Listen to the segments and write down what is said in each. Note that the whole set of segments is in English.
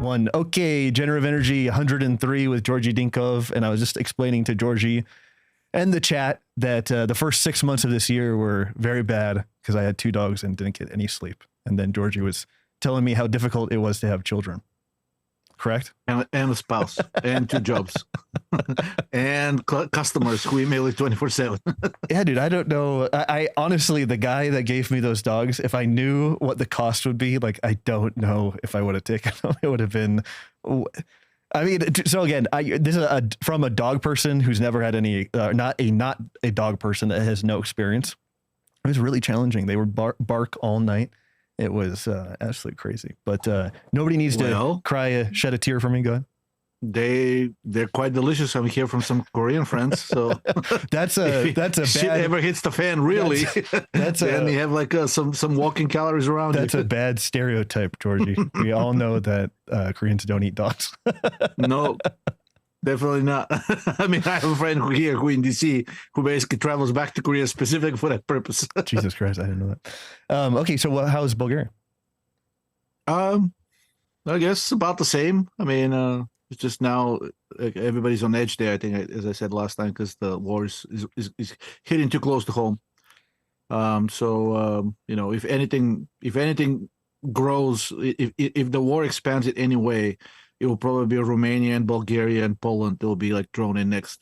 One. Okay, generative energy 103 with Georgi Dinkov. And I was just explaining to Georgi and the chat that the first 6 months of this year were very bad because I had 2 dogs and didn't get any sleep. And then Georgi was telling me how difficult it was to have children. Correct? And a spouse and 2 jobs and customers who email you 24/7. Yeah, dude, I don't know. I honestly, the guy that gave me those dogs, if I knew what the cost would be, like, I don't know if I would have taken them. It would have been, I mean, so again, this is from a dog person who's never had any, not a dog person that has no experience. It was really challenging. They would bark all night. It was absolutely crazy, but nobody needs to shed a tear for me. Go ahead. They're quite delicious. I'm here from some Korean friends, so that's a shit ever hits the fan, really. That's and you have like some walking calories around. That's a bad stereotype, Georgi. We all know that Koreans don't eat dogs. No. Definitely not. I mean, I have a friend who in DC who basically travels back to Korea specifically for that purpose. Jesus Christ, I didn't know that. Okay, so how's Bulgaria? I guess about the same. I mean, it's just now everybody's on edge there. I think, as I said last time, because the war is hitting too close to home. You know, if anything grows, if the war expands in any way, it will probably be Romania and Bulgaria and Poland that will be like thrown in next.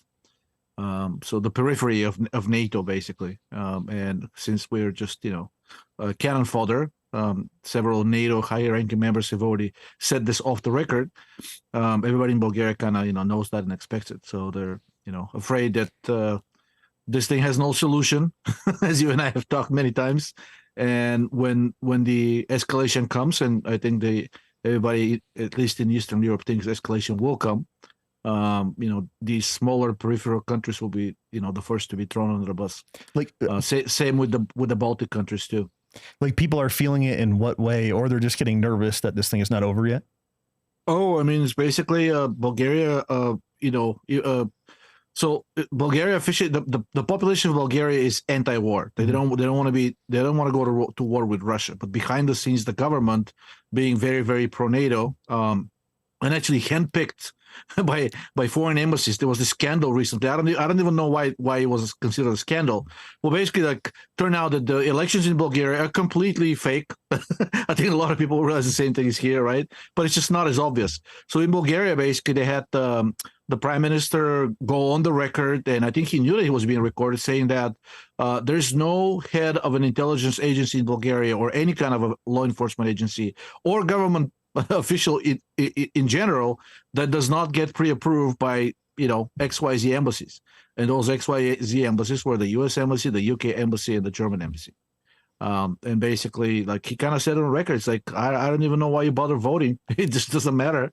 So the periphery of NATO, basically. And since we're just, you know, cannon fodder, several NATO high-ranking members have already said this off the record. Everybody in Bulgaria kind of, you know, knows that and expects it. So they're, you know, afraid that this thing has no solution, as you and I have talked many times. And when the escalation comes, and I think everybody, at least in Eastern Europe, thinks escalation will come. You know, these smaller peripheral countries will be, you know, the first to be thrown under the bus. Like same with the Baltic countries too. Like, people are feeling it in what way, or they're just getting nervous that this thing is not over yet? Oh, I mean, it's basically Bulgaria. You know, so Bulgaria officially, the population of Bulgaria is anti-war. They don't want to go to war with Russia. But behind the scenes, the government, being very, very pro-NATO, and actually handpicked by foreign embassies. There was this scandal recently. I don't even know why it was considered a scandal. Well, basically, like, turned out that the elections in Bulgaria are completely fake. I think a lot of people realize the same thing is here, right? But it's just not as obvious. So in Bulgaria, basically, they had the prime minister go on the record, and I think he knew that he was being recorded, saying that there's no head of an intelligence agency in Bulgaria or any kind of a law enforcement agency or government official in general that does not get pre-approved by, you know, XYZ embassies. And those XYZ embassies were the US embassy, the UK embassy, and the German embassy. And basically, like, he kind of said on record, it's like, I don't even know why you bother voting. It just doesn't matter.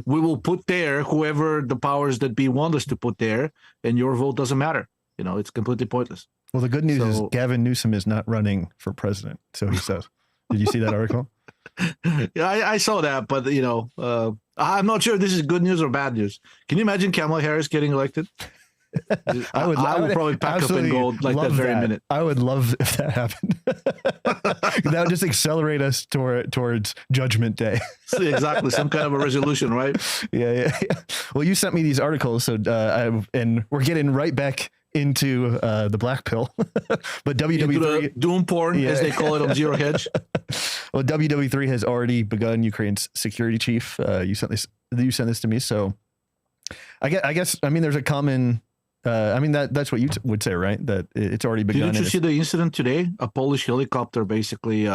We will put there whoever the powers that be want us to put there, and your vote doesn't matter. You know, it's completely pointless. Well, the good news is Gavin Newsom is not running for president, so he says. Did you see that article? Yeah, I saw that, but, you know, I'm not sure if this is good news or bad news. Can you imagine Kamala Harris getting elected? I would probably pack up and go like that very minute. I would love if that happened. That would just accelerate us towards Judgment Day. Exactly, some kind of a resolution, right? Yeah. Well, you sent me these articles, so and we're getting right back into the black pill. But WW3 doom porn, as they call it on Zero Hedge. Well, WW3 has already begun. Ukraine's security chief. You sent this to me, so I guess I mean, there's a common. I mean, that's what you would say, right? That it's already begun. Didn't you see the incident today? A Polish helicopter basically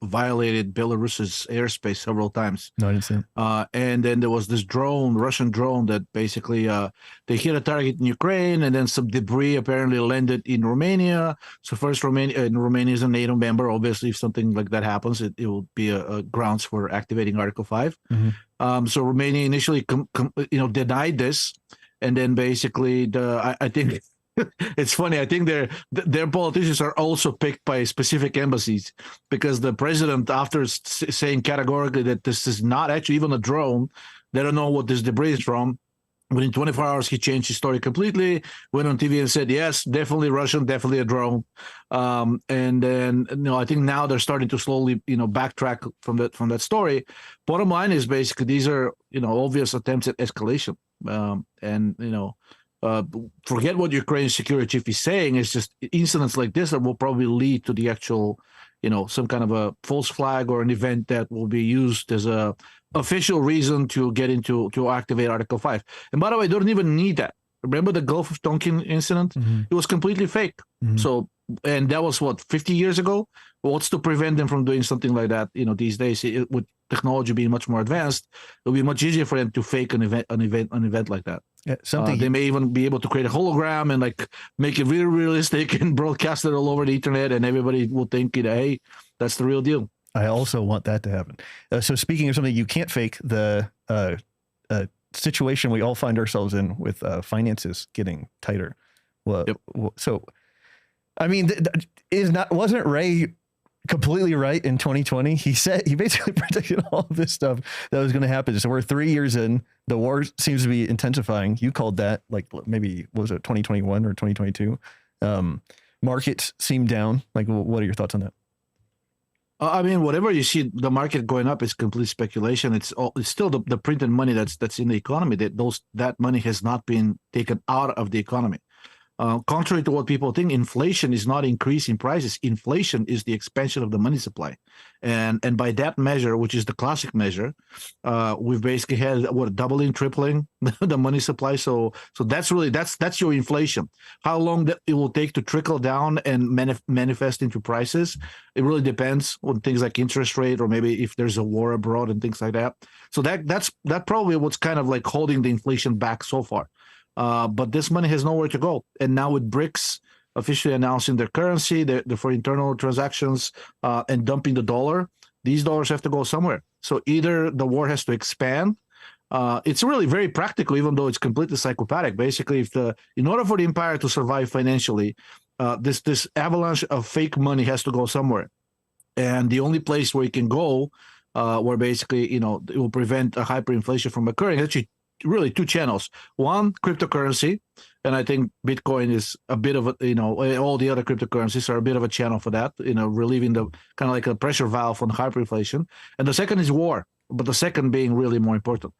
violated Belarus's airspace several times. No, I didn't see it. And then there was this Russian drone that basically they hit a target in Ukraine, and then some debris apparently landed in Romania. So first, Romania is a NATO member. Obviously, if something like that happens, it will be a grounds for activating Article 5. Mm-hmm. So Romania initially denied this. And then basically, I think it's funny. I think their politicians are also picked by specific embassies, because the president, after saying categorically that this is not actually even a drone, they don't know what this debris is from, Within 24 hours, he changed his story completely, went on TV and said, yes, definitely Russian, definitely a drone. And then, I think now they're starting to slowly, backtrack from that story. Bottom line is basically these are, obvious attempts at escalation. Forget what Ukraine's security chief is saying. It's just incidents like this that will probably lead to the actual, some kind of a false flag or an event that will be used as a official reason to get to activate Article 5. And by the way, they don't even need that. Remember the Gulf of Tonkin incident? Mm-hmm. It was completely fake. Mm-hmm. So, and that was 50 years ago? What's to prevent them from doing something like that? These days, with technology being much more advanced, it'll be much easier for them to fake an event like that. Yeah, they may even be able to create a hologram and make it really realistic and broadcast it all over the internet, and everybody will think, hey, that's the real deal. I also want that to happen. So speaking of something you can't fake, the situation we all find ourselves in with finances getting tighter. Well, yep. So, I mean, wasn't Ray completely right in 2020? He basically predicted all of this stuff that was going to happen. So we're 3 years in. The war seems to be intensifying. You called that maybe, was it 2021 or 2022? Markets seem down. What are your thoughts on that? I mean, whatever you see the market going up is complete speculation. It's still the printed money that's in the economy. That money has not been taken out of the economy. Contrary to what people think, inflation is not increasing prices. Inflation is the expansion of the money supply, and by that measure, which is the classic measure, we've basically had doubling, tripling the money supply. So that's your inflation. How long that it will take to trickle down and manifest into prices, it really depends on things like interest rate, or maybe if there's a war abroad and things like that. So that's probably what's kind of holding the inflation back so far. But this money has nowhere to go. And now with BRICS officially announcing their currency for internal transactions and dumping the dollar, these dollars have to go somewhere. So either the war has to expand. It's really very practical, even though it's completely psychopathic. Basically, in order for the empire to survive financially, this avalanche of fake money has to go somewhere. And the only place where it can go, where basically, it will prevent a hyperinflation from occurring, actually really two channels. One, cryptocurrency, and I think Bitcoin is a bit of all the other cryptocurrencies are a bit of a channel for that, relieving the kind of like a pressure valve on hyperinflation. And the second is war, but the second being really more important.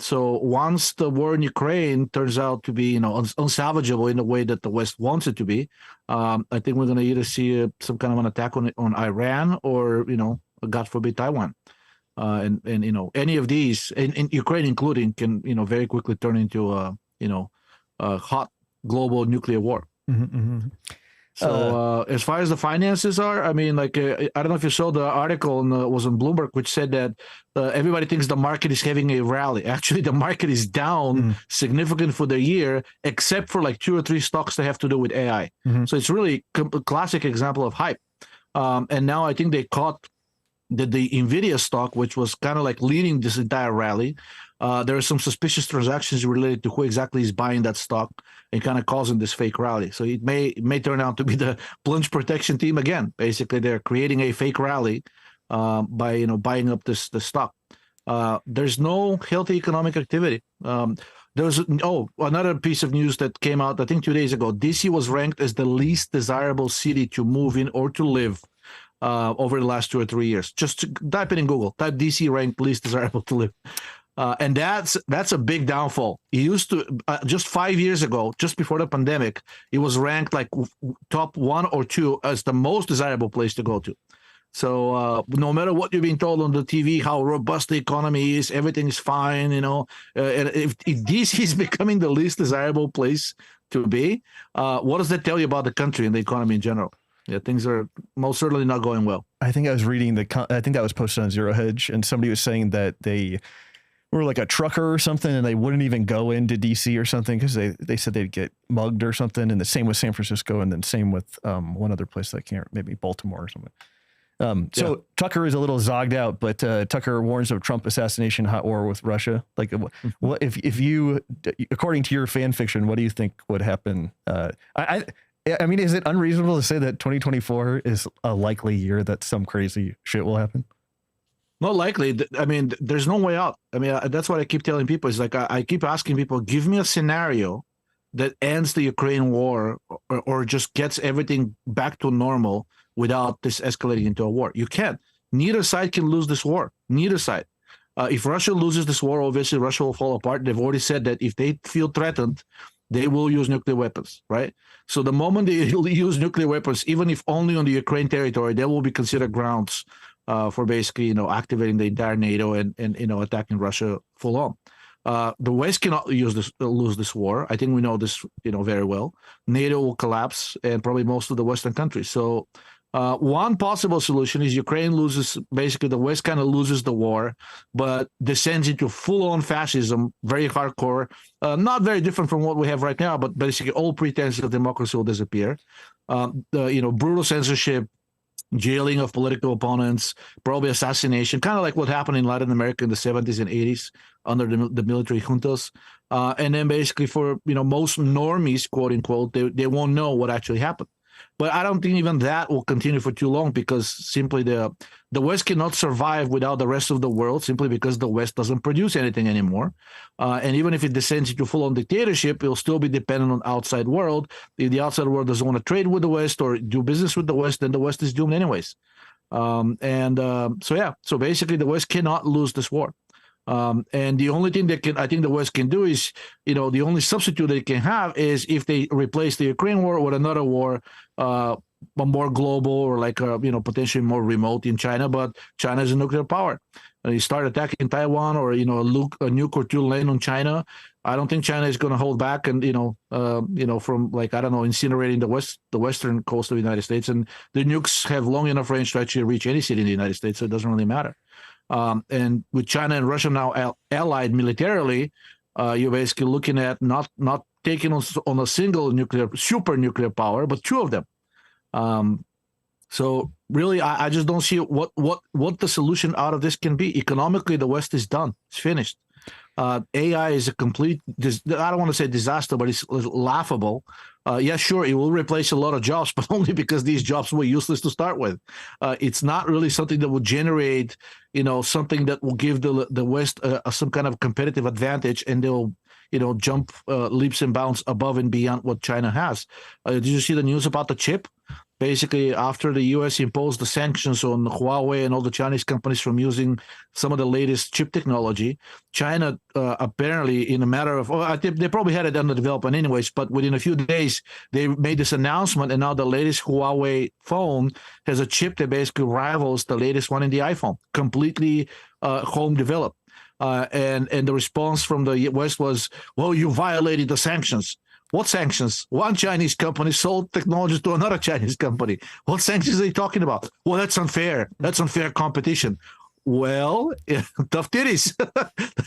So once the war in Ukraine turns out to be, unsalvageable in the way that the West wants it to be, I think we're going to either see some kind of an attack on Iran or, God forbid, Taiwan. And any of these, in Ukraine including, can very quickly turn into a hot global nuclear war. Mm-hmm, mm-hmm. So as far as the finances are, I mean, I don't know if you saw the article was on Bloomberg, which said that everybody thinks the market is having a rally. Actually, the market is down significant for the year, except for 2 or 3 stocks that have to do with AI. Mm-hmm. So it's really a classic example of hype. And now I think they caught the NVIDIA stock, which was kind of leading this entire rally. There are some suspicious transactions related to who exactly is buying that stock and kind of causing this fake rally. So it may turn out to be the plunge protection team again. Basically, they're creating a fake rally by buying up this stock. There's no healthy economic activity. There's another piece of news that came out, I think 2 days ago. DC was ranked as the least desirable city to move in or to live over the last 2 or 3 years. Just type it in Google. Type DC ranked least desirable to live. And that's a big downfall. It used to, just 5 years ago, just before the pandemic, it was ranked top 1 or 2 as the most desirable place to go to. So no matter what you're being told on the TV, how robust the economy is, everything is fine, and if DC is becoming the least desirable place to be, what does that tell you about the country and the economy in general? Yeah, things are most certainly not going well. I think I was reading I think that was posted on Zero Hedge, and somebody was saying that they were a trucker or something, and they wouldn't even go into DC or something because they said they'd get mugged or something. And the same with San Francisco, and then same with one other place that I can't, maybe Baltimore or something. So Tucker is a little zogged out, but Tucker warns of Trump assassination hot war with Russia. What if you, according to your fan fiction, what do you think would happen? I mean, is it unreasonable to say that 2024 is a likely year that some crazy shit will happen? Not likely. I mean, there's no way out. I mean, that's what I keep telling people. Is like I keep asking people, give me a scenario that ends the Ukraine war or just gets everything back to normal without this escalating into a war. You can't. Neither side can lose this war. Neither side. If Russia loses this war, obviously Russia will fall apart. They've already said that if they feel threatened, they will use nuclear weapons, right? So the moment they use nuclear weapons, even if only on the Ukraine territory, they will be considered grounds for basically, activating the entire NATO and attacking Russia full on. The West cannot lose this war. I think we know this, very well. NATO will collapse, and probably most of the Western countries. So one possible solution is Ukraine loses, basically the West kind of loses the war, but descends into full-on fascism, very hardcore, not very different from what we have right now, but basically all pretenses of democracy will disappear. Brutal censorship, jailing of political opponents, probably assassination, kind of like what happened in Latin America in the 70s and 80s under the military juntas. And then basically for, most normies, quote unquote, they won't know what actually happened. But I don't think even that will continue for too long, because simply the West cannot survive without the rest of the world, simply because the West doesn't produce anything anymore. And even if it descends into full-on dictatorship, it'll still be dependent on outside world. If the outside world doesn't want to trade with the West or do business with the West, then the West is doomed anyways. So basically the West cannot lose this war. And the only thing that I think the West can do is, the only substitute they can have is if they replace the Ukraine war with another war, a more global or like, potentially more remote in China. But China is a nuclear power. And you start attacking Taiwan or, a nuke or two land on China. I don't think China is going to hold back and, from like, I don't know, incinerating the western coast of the United States. And the nukes have long enough range to actually reach any city in the United States. So it doesn't really matter. And with China and Russia now allied militarily, you're basically looking at not taking on a single super nuclear power, but two of them. So really, I just don't see what the solution out of this can be. Economically, the West is done. It's finished. AI is a complete, I don't want to say disaster, but it's laughable. Yeah, sure, it will replace a lot of jobs, but only because these jobs were useless to start with. It's not really something that will generate, something that will give the West some kind of competitive advantage, and they'll, jump leaps and bounds above and beyond what China has. Did you see the news about the chip? Basically, after the U.S. imposed the sanctions on Huawei and all the Chinese companies from using some of the latest chip technology, China apparently, in a matter of, they probably had it under development anyways, but within a few days, they made this announcement, and now the latest Huawei phone has a chip that basically rivals the latest one in the iPhone, completely home developed. And the response from the West was, well, you violated the sanctions. What sanctions? One Chinese company sold technologies to another Chinese company. What sanctions are they talking about? Well, that's unfair. That's unfair competition. Well, tough titties.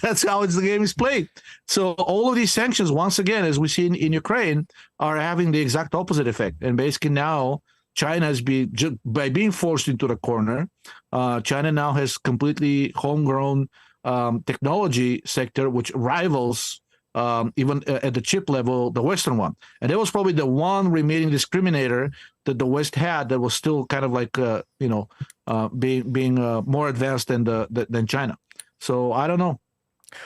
That's how the game is played. So all of these sanctions, once again, as we see in Ukraine, are having the exact opposite effect. And basically now China has by being forced into the corner, China now has completely homegrown technology sector, which rivals even at the chip level, the Western one. And that was probably the one remaining discriminator that the West had that was still kind of like, being more advanced than China. So I don't know.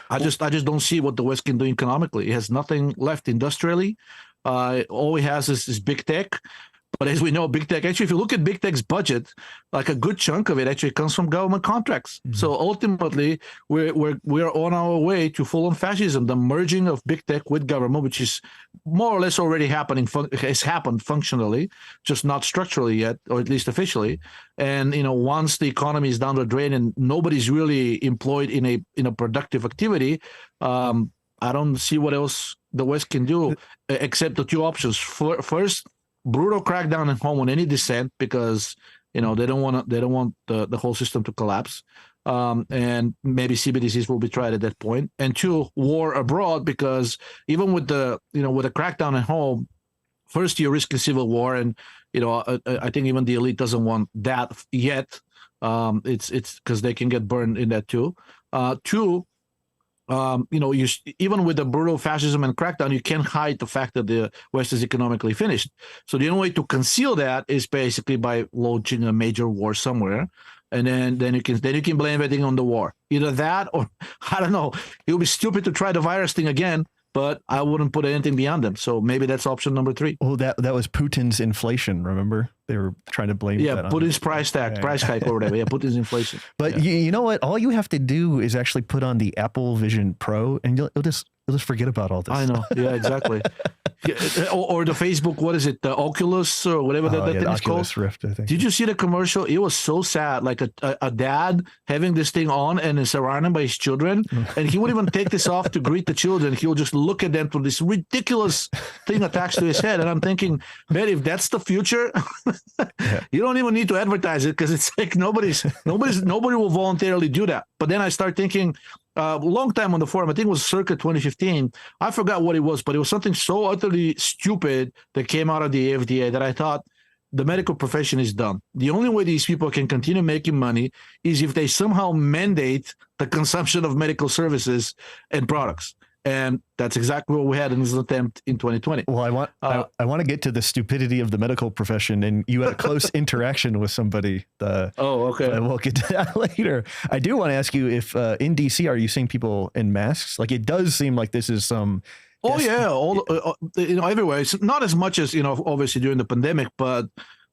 I just don't see what the West can do economically. It has nothing left industrially. All it has is big tech. But as we know, big tech, actually, if you look at big tech's budget, like a good chunk of it actually comes from government contracts. Mm-hmm. So ultimately, we're on our way to full-on fascism, the merging of big tech with government, which is more or less already happening, has happened functionally, just not structurally yet, or at least officially. And, once the economy is down the drain and nobody's really employed in a productive activity, I don't see what else the West can do except the two options. First, brutal crackdown at home on any dissent, because they don't want the whole system to collapse, and maybe CBDCs will be tried at that point. And two, war abroad, because even with the crackdown at home, first you're risking civil war, and I think even the elite doesn't want that yet. It's because they can get burned in that too. Two, even with the brutal fascism and crackdown, you can't hide the fact that the West is economically finished. So the only way to conceal that is basically by launching a major war somewhere. and then you can blame everything on the war. Either that, or I don't know. It would be stupid to try the virus thing again, but I wouldn't put anything beyond them. So maybe that's option number 3. Well, that was Putin's inflation. Remember, they were trying to blame. Yeah, that on Putin's price hike or whatever. Yeah, Putin's inflation. But you know what? All you have to do is actually put on the Apple Vision Pro, and you'll just forget about all this. I know. Yeah, exactly. or the Facebook, what is it? The Oculus or whatever that thing is called? Oculus Rift, I think. Did you see the commercial? It was so sad. Like a dad having this thing on and is surrounded by his children, and he wouldn't even take this off to greet the children. He'll just look at them through this ridiculous thing attached to his head. And I'm thinking, man, if that's the future, you don't even need to advertise it, because it's like nobody will voluntarily do that. But then I start thinking, long time on the forum, I think it was circa 2015. I forgot what it was, but it was something so utterly stupid that came out of the FDA that I thought the medical profession is done. The only way these people can continue making money is if they somehow mandate the consumption of medical services and products. And that's exactly what we had in this attempt in 2020. Well, I want to get to the stupidity of the medical profession, and you had a close interaction with somebody. Okay. We'll get to that later. I do want to ask you if in DC, are you seeing people in masks? Like, it does seem like this is some. Oh yeah, everywhere. It's not as much as obviously during the pandemic, but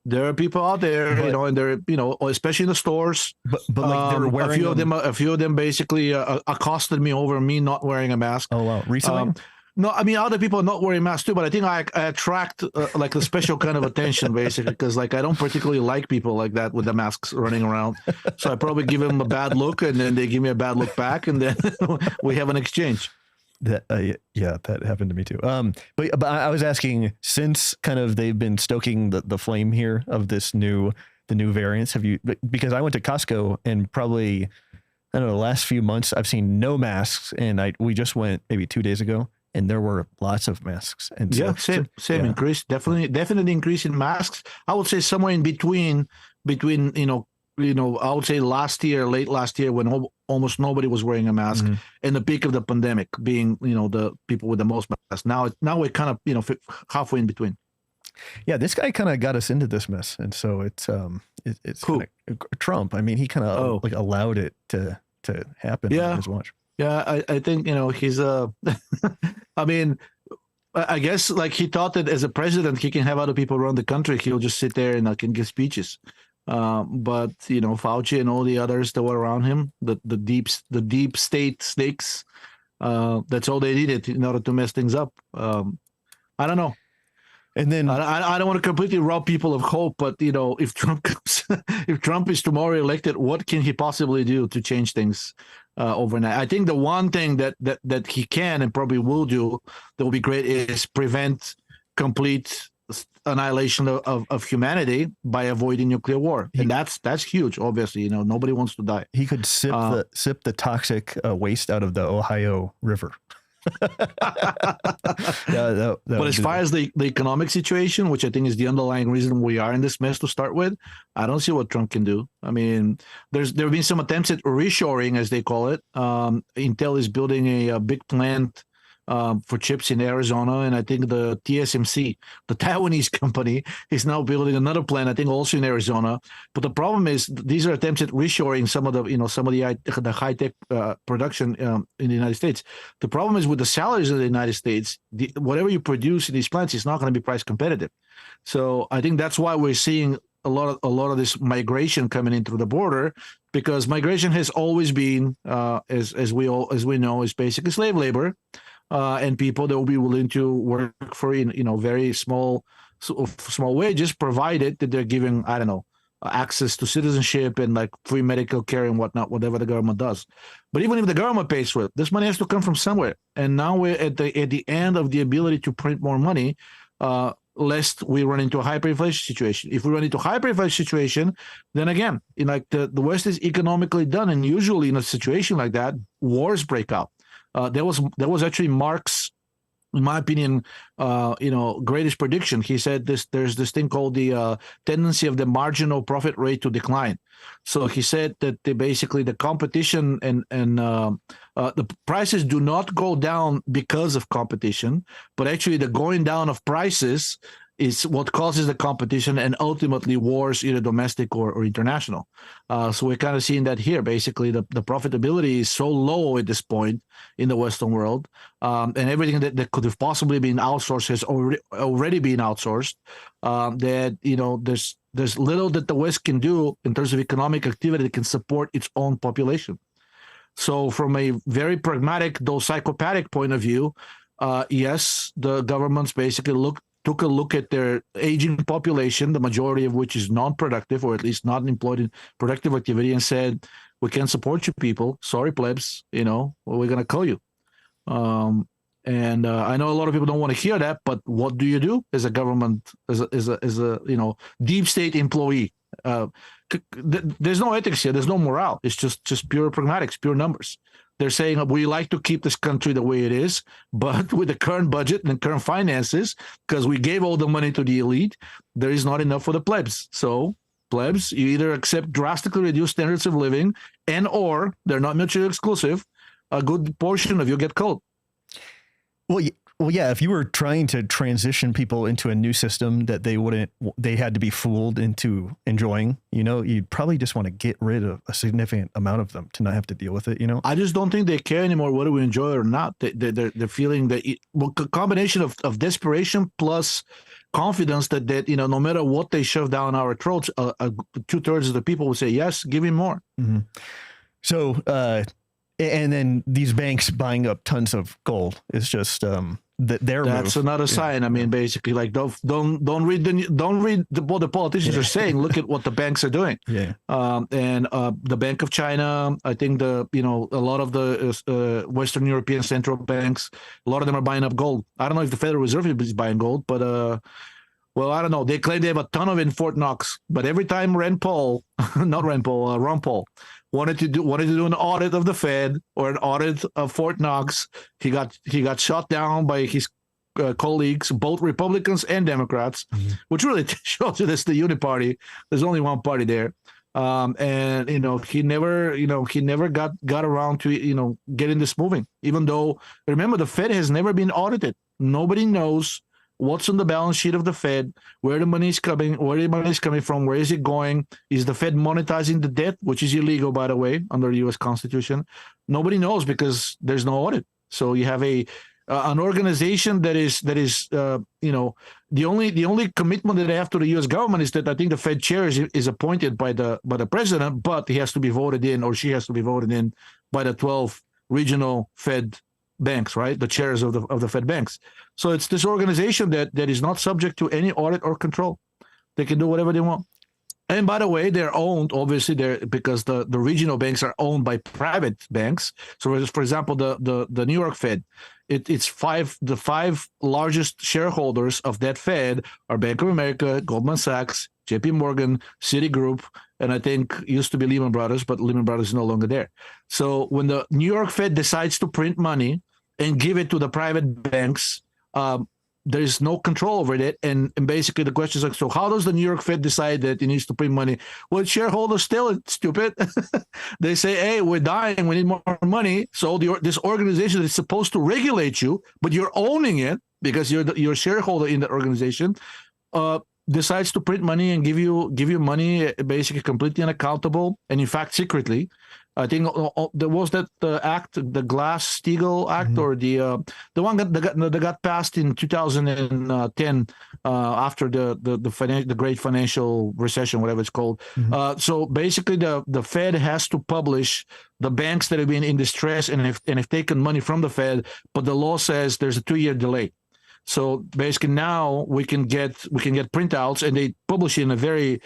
there are people out there, and they're, especially in the stores. But like they're wearing a few of them basically accosted me over me not wearing a mask. Oh wow! Recently? No, I mean other people are not wearing masks too, but I think I attract like a special kind of attention basically, because like I don't particularly like people like that with the masks running around. So I probably give them a bad look, and then they give me a bad look back, and then we have an exchange. That that happened to me too. But I was asking, since kind of they've been stoking the flame here of the new variants, because I went to Costco and probably, I don't know, the last few months I've seen no masks, and we just went maybe 2 days ago and there were lots of masks. And same increase, definitely increase in masks. I would say somewhere in between I would say late last year, when almost nobody was wearing a mask, and the peak of the pandemic being, the people with the most masks. Now we're kind of, halfway in between. Yeah, this guy kind of got us into this mess, and so it's cool. Trump. I mean, he kind of like allowed it to happen on his watch. Yeah, I think he's I mean, I guess like he thought that as a president he can have other people around the country. He'll just sit there and can give speeches. But Fauci and all the others that were around him, the deep state snakes, that's all they needed in order to mess things up. I don't know. And then I don't want to completely rob people of hope, but if Trump is tomorrow elected, what can he possibly do to change things overnight? I think the one thing that he can and probably will do that will be great is prevent complete annihilation of humanity by avoiding nuclear war, and that's huge. Obviously, nobody wants to die. He could sip the toxic waste out of the Ohio River. But as far as the economic situation, which I think is the underlying reason we are in this mess to start with, I don't see what Trump can do. I mean, there have been some attempts at reshoring, as they call it. Intel is building a big plant for chips in Arizona, and I think the TSMC, the Taiwanese company, is now building another plant, I think also in Arizona. But the problem is these are attempts at reshoring some of the high tech production in the United States. The problem is with the salaries in the United States, whatever you produce in these plants is not going to be price competitive. So I think that's why we're seeing a lot of this migration coming in through the border, because migration has always been, as we know, is basically slave labor. And people that will be willing to work for very small wages, provided that they're giving access to citizenship and like free medical care and whatnot, whatever the government does. But even if the government pays for it, this money has to come from somewhere. And now we're at the end of the ability to print more money, lest we run into a hyperinflation situation. If we run into a hyperinflation situation, then again, the West is economically done, and usually in a situation like that, wars break out. There was actually Marx, in my opinion, greatest prediction. He said there's this thing called the tendency of the marginal profit rate to decline. So he said that basically the competition and the prices do not go down because of competition, but actually the going down of prices is what causes the competition and ultimately wars, either domestic or international. So we're kind of seeing that here. Basically, the profitability is so low at this point in the Western world, and everything that could have possibly been outsourced has already been outsourced. That there's little that the West can do in terms of economic activity that can support its own population. So from a very pragmatic, though psychopathic point of view, yes, the governments basically took a look at their aging population, the majority of which is non-productive or at least not employed in productive activity, and said, we can't support you people. Sorry, plebs, we're going to kill you. And I know a lot of people don't want to hear that, but what do you do as a government, as a deep state employee? There's no ethics here. There's no morale. It's just pure pragmatics, pure numbers. They're saying we like to keep this country the way it is, but with the current budget and the current finances, because we gave all the money to the elite, there is not enough for the plebs. So plebs, you either accept drastically reduced standards of living, or they're not mutually exclusive. A good portion of you get killed. Well, yeah. If you were trying to transition people into a new system that they had to be fooled into enjoying, you'd probably just want to get rid of a significant amount of them to not have to deal with it. I just don't think they care anymore whether we enjoy it or not. They're feeling that a combination of desperation plus confidence that no matter what they shove down our throats, 2/3 of the people will say yes, give me more. Mm-hmm. So, and then these banks buying up tons of gold is just that's move. Another sign. I mean, basically, like don't read what the politicians are saying. Look at what the banks are doing. Yeah. And the Bank of China, I think a lot of the Western European central banks, a lot of them are buying up gold. I don't know if the Federal Reserve is buying gold, but well, I don't know. They claim they have a ton of it in Fort Knox, but every time Ron Paul wanted to do an audit of the Fed or an audit of Fort Knox, he got shot down by his colleagues, both Republicans and Democrats, which really shows you that's the uniparty. There's only one party there. And he never got around to getting this moving. Even though, remember, the Fed has never been audited. Nobody knows what's on the balance sheet of the Fed, where the money is coming from, where is it going? Is the Fed monetizing the debt, which is illegal, by the way, under the U.S. Constitution? Nobody knows because there's no audit. So you have an organization that is the only commitment that they have to the U.S. government is that I think the Fed chair is appointed by the president, but he has to be voted in, or she has to be voted in by the 12 regional Fed banks, right? The chairs of the Fed banks. So it's this organization that is not subject to any audit or control. They can do whatever they want. And by the way, they're owned, obviously, because the regional banks are owned by private banks. So, for example, the New York Fed, the five largest shareholders of that Fed are Bank of America, Goldman Sachs, JP Morgan, Citigroup, and I think used to be Lehman Brothers, but Lehman Brothers is no longer there. So when the New York Fed decides to print money and give it to the private banks, there is no control over it. And basically the question is like, so how does the New York Fed decide that it needs to print money? Well, shareholders still stupid. They say, hey, we're dying. We need more money. So this organization is supposed to regulate you, but you're owning it because you're a shareholder in the organization, decides to print money and give you money basically completely unaccountable and in fact secretly. I think there was that act, the Glass-Steagall Act, or the one that got passed in 2010 after the great financial recession, whatever it's called. So basically, the Fed has to publish the banks that have been in distress and have taken money from the Fed, but the law says there's a 2-year delay. So basically now we can get printouts, and they publish it in a very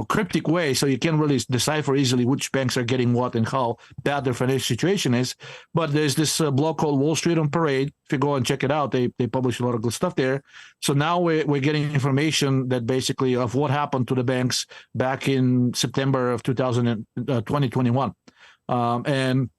cryptic way, so you can't really decipher easily which banks are getting what and how bad their financial situation is. But there's this blog called Wall Street on Parade. If you go and check it out, they publish a lot of good stuff there. So now we're getting information that basically of what happened to the banks back in September of 2021. And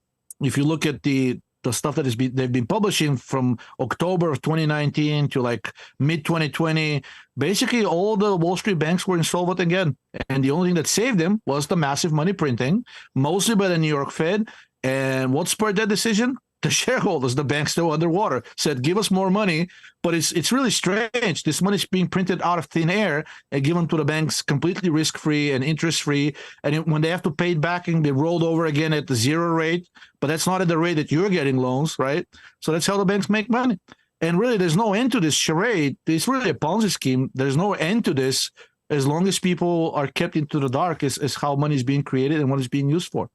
if you look at the stuff that they've been publishing from October of 2019 to like mid 2020, basically all the Wall Street banks were insolvent again. And the only thing that saved them was the massive money printing, mostly by the New York Fed. And what spurred that decision? the shareholders, the banks still underwater, said, give us more money. But it's really strange. This money is being printed out of thin air and given to the banks completely risk-free and interest-free. And when they have to pay it back, and they rolled over again at the 0 rate, but that's not at the rate that you're getting loans, right? So that's how the banks make money. And really, there's no end to this charade. It's really a Ponzi scheme. There's no end to this as long as people are kept into the dark as how money is being created and what it's being used for.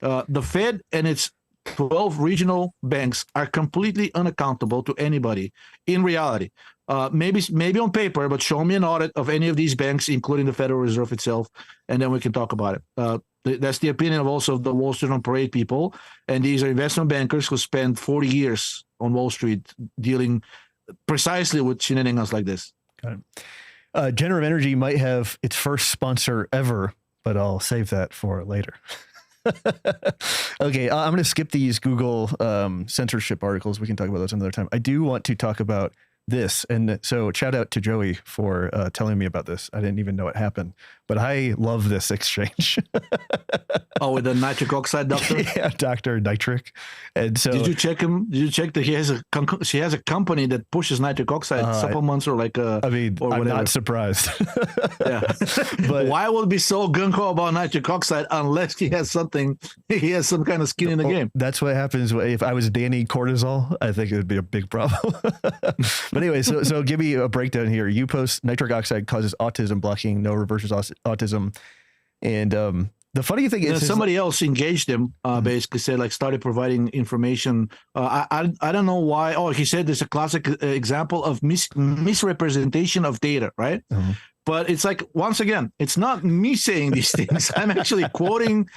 The Fed and its 12 regional banks are completely unaccountable to anybody in reality. Maybe on paper, but show me an audit of any of these banks, including the Federal Reserve itself, and then we can talk about it. That's the opinion of also the Wall Street on Parade people, and these are investment bankers who spent 40 years on Wall Street dealing precisely with shenanigans like this. Got it. Generative Energy might have its first sponsor ever, but I'll save that for later. Okay, I'm going to skip these Google censorship articles. We can talk about those another time. I do want to talk about this. And so shout out to Joey for telling me about this. I didn't even know it happened, but I love this exchange. Oh, with the nitric oxide doctor? Yeah, Dr. Nitric. And so did you check him? Did you check that she has a company that pushes nitric oxide supplements or like I mean, or I'm not surprised. Yeah. But why would be so gung-ho about nitric oxide unless he has some kind of skin in the game? That's what happens if I was Danny Cortisol. I think it would be a big problem. But anyway, so give me a breakdown here. You post nitric oxide causes autism blocking, no reverses autism. And the funny thing is somebody else engaged him, basically said, like, started providing information. I don't know why. Oh, he said there's a classic example of misrepresentation of data, right? Mm-hmm. But it's like, once again, it's not me saying these things. I'm actually quoting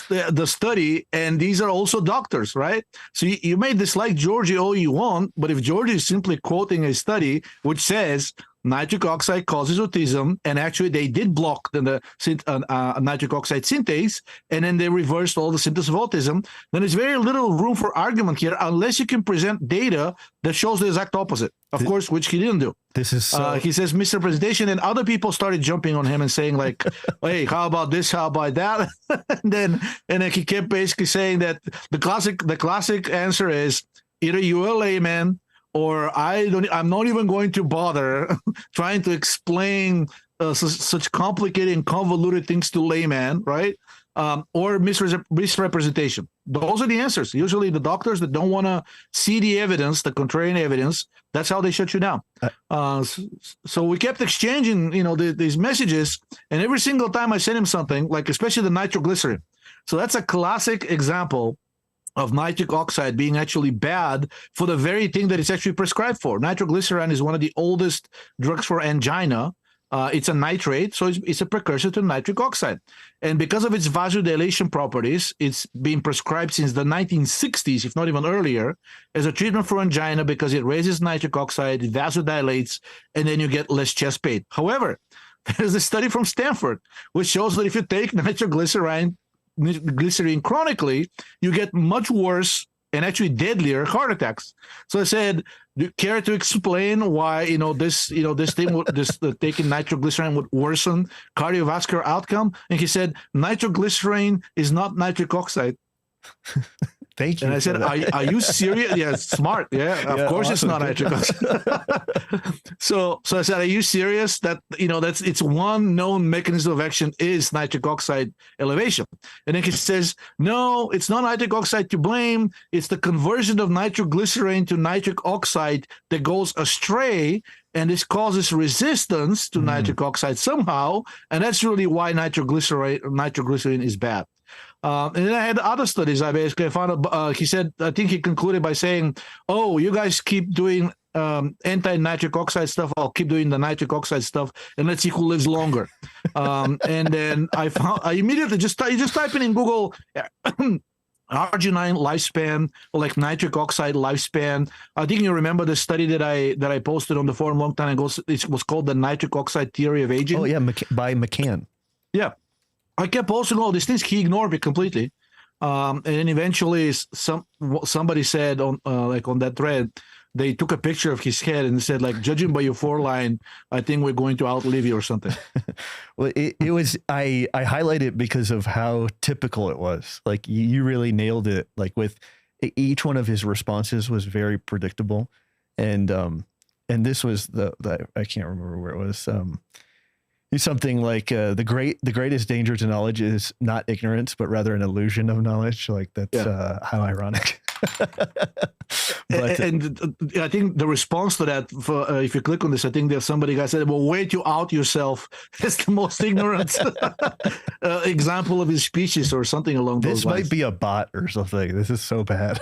the study, and these are also doctors, right? So you may dislike Georgi all you want, but if Georgi is simply quoting a study which says nitric oxide causes autism, and actually they did block the nitric oxide synthase, and then they reversed all the symptoms of autism, then there's very little room for argument here unless you can present data that shows the exact opposite, of course, which he didn't do. This is he says misrepresentation, and other people started jumping on him and saying, like, hey, how about this, how about that? and then he kept basically saying that the classic answer is either you're a layman or I'm not even going to bother trying to explain such complicated and convoluted things to layman, right? Or misrepresentation. Those are the answers. Usually the doctors that don't want to see the evidence, the contrarian evidence, that's how they shut you down. So we kept exchanging, these messages, and every single time I sent him something, like especially the nitroglycerin. So that's a classic example of nitric oxide being actually bad for the very thing that it's actually prescribed for. Nitroglycerin is one of the oldest drugs for angina. It's a nitrate, so it's a precursor to nitric oxide. And because of its vasodilation properties, it's been prescribed since the 1960s, if not even earlier, as a treatment for angina because it raises nitric oxide, it vasodilates, and then you get less chest pain. However, there's a study from Stanford which shows that if you take nitroglycerin chronically, you get much worse and actually deadlier heart attacks. So I said, do you care to explain why taking nitroglycerin would worsen cardiovascular outcome? And he said, nitroglycerin is not nitric oxide. Thank you. And I said, are you serious? Yeah, smart. Yeah, of course, awesome. It's not nitric oxide. So I said, are you serious that, it's one known mechanism of action is nitric oxide elevation? And then he says, no, it's not nitric oxide to blame. It's the conversion of nitroglycerin to nitric oxide that goes astray. And this causes resistance to nitric oxide somehow. And that's really why nitroglycerin is bad. And then I had other studies. I basically found out, he said, I think he concluded by saying, oh, you guys keep doing anti-nitric oxide stuff. I'll keep doing the nitric oxide stuff, and let's see who lives longer. And then I immediately just type in Google Arginine lifespan or like nitric oxide lifespan. I think you remember the study that I posted on the forum a long time ago. It was called the nitric oxide theory of aging. Oh yeah, by McCann. Yeah. I kept posting all these things. He ignored me completely. And then eventually somebody said on that thread, they took a picture of his head and said, like, judging by your foreline, I think we're going to outlive you or something. Well, it was, I highlighted it because of how typical it was. Like you really nailed it. Like each one of his responses was very predictable. And this was the I can't remember where it was. It's something like the greatest danger to knowledge is not ignorance, but rather an illusion of knowledge. Like that's how ironic. And I think the response to that, if you click on this, I think there's somebody guy said, "Well, wait to out yourself." It's the most ignorant example of his species, or something along those lines. This might be a bot or something. This is so bad.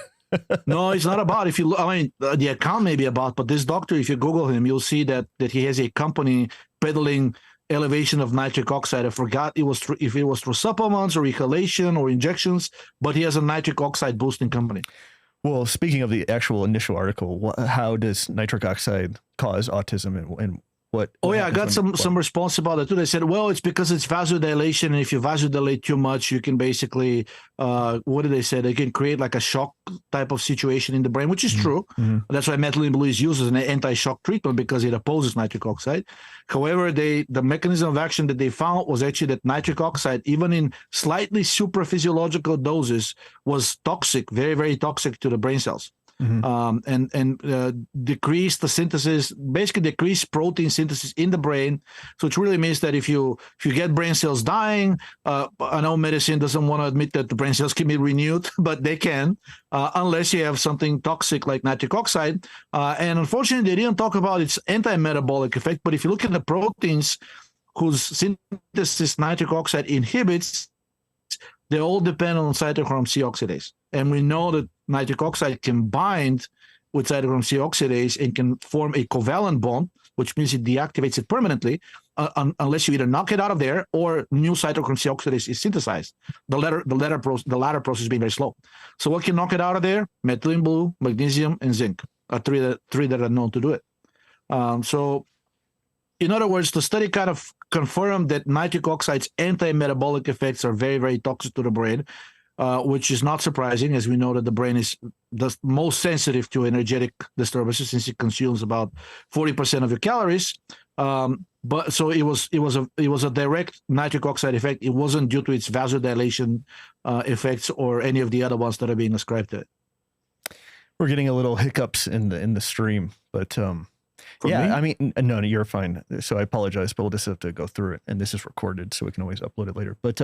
No, it's not a bot. If you look, I mean, the account may be a bot, but this doctor, if you Google him, you'll see that he has a company peddling elevation of nitric oxide. I forgot if it was through supplements or inhalation or injections, but he has a nitric oxide boosting company. Well, speaking of the actual initial article, how does nitric oxide cause autism, and what? Oh yeah, I got some response about that too. They said, well, it's because it's vasodilation, and if you vasodilate too much, you can basically, what did they say? They can create like a shock type of situation in the brain, which is true. That's why methylene blue is used as an anti-shock treatment, because it opposes nitric oxide. However, the mechanism of action that they found was actually that nitric oxide, even in slightly supraphysiological doses, was toxic, very, very toxic to the brain cells. And decrease the synthesis, basically decrease protein synthesis in the brain. So it really means that if you get brain cells dying, I know medicine doesn't want to admit that the brain cells can be renewed, but they can, unless you have something toxic like nitric oxide. And unfortunately, they didn't talk about its anti-metabolic effect. But if you look at the proteins whose synthesis nitric oxide inhibits, they all depend on cytochrome C oxidase. And we know that nitric oxide can bind with cytochrome C oxidase and can form a covalent bond, which means it deactivates it permanently, unless you either knock it out of there or new cytochrome C oxidase is synthesized. The latter process being very slow. So what can knock it out of there? Methylene blue, magnesium, and zinc are three that are known to do it. So in other words, the study kind of confirmed that nitric oxide's anti-metabolic effects are very, very toxic to the brain, which is not surprising, as we know that the brain is the most sensitive to energetic disturbances, since it consumes about 40% of your calories. But so it was a direct nitric oxide effect. It wasn't due to its vasodilation effects or any of the other ones that are being ascribed to it. We're getting a little hiccups in the stream, but yeah, I mean, no, you're fine. So I apologize, but we'll just have to go through it. And this is recorded, so we can always upload it later. But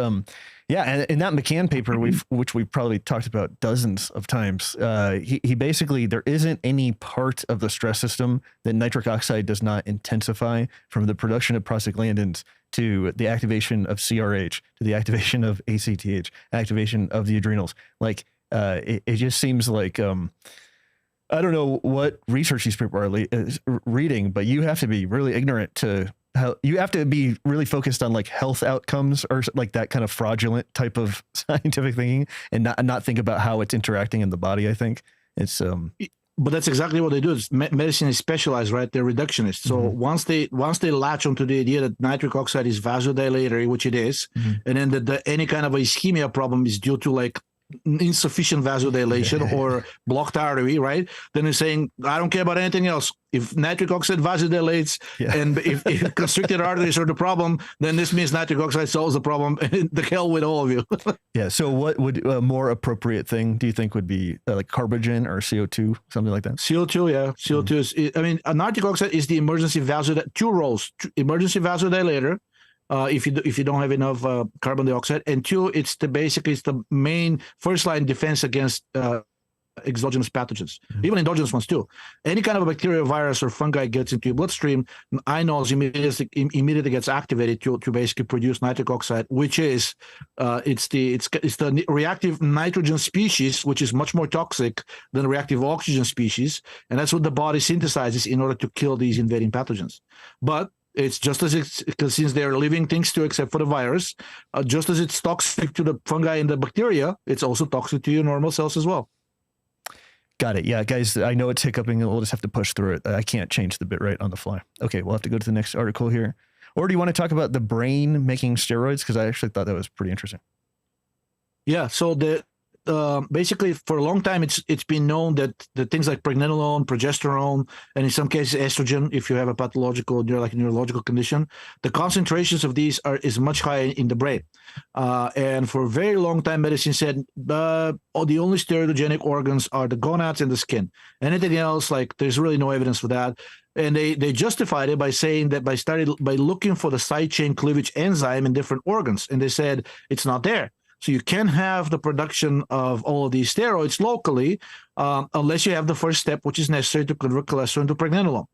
yeah, and in that McCann paper, which we've probably talked about dozens of times, he basically, there isn't any part of the stress system that nitric oxide does not intensify, from the production of prostaglandins to the activation of CRH to the activation of ACTH, activation of the adrenals. Like, it just seems like, I don't know what research these people are reading, but you have to be really ignorant to how you have to be really focused on like health outcomes or like that kind of fraudulent type of scientific thinking, and not think about how it's interacting in the body. I think it's but that's exactly what they do. Medicine is specialized, right? They're reductionists. So once they latch onto the idea that nitric oxide is vasodilatory, which it is, and then that any kind of ischemia problem is due to like insufficient vasodilation or blocked artery, right? Then he's saying, I don't care about anything else. If nitric oxide vasodilates and if constricted arteries are the problem, then this means nitric oxide solves the problem. The hell with all of you. Yeah. So what would a more appropriate thing do you think would be, like carbogen or CO2, something like that? CO2, yeah. CO2 is, I mean, nitric oxide is the emergency vasodilator, two roles, emergency vasodilator, if you don't have enough carbon dioxide, and two, it's the main first line defense against exogenous pathogens, even endogenous ones too. Any kind of a bacteria, virus, or fungi gets into your bloodstream, inos immediately gets activated to basically produce nitric oxide, which is it's the reactive nitrogen species, which is much more toxic than reactive oxygen species, and that's what the body synthesizes in order to kill these invading pathogens. But it's just as because since they're living things too, except for the virus, just as it's toxic to the fungi and the bacteria, it's also toxic to your normal cells as well. Got it. Yeah, guys, I know it's hiccuping. We'll just have to push through it. I can't change the bitrate on the fly. Okay, we'll have to go to the next article here. Or do you want to talk about the brain making steroids? Because I actually thought that was pretty interesting. Yeah, so basically for a long time, it's been known that the things like pregnenolone, progesterone, and in some cases estrogen, if you have a pathological, neurological condition, the concentrations of these is much higher in the brain. And for a very long time, medicine said the only steroidogenic organs are the gonads and the skin. Anything else, like there's really no evidence for that. And they justified it by saying that by looking for the side chain cleavage enzyme in different organs, and they said it's not there. So you can have the production of all of these steroids locally, unless you have the first step, which is necessary to convert cholesterol into pregnenolone.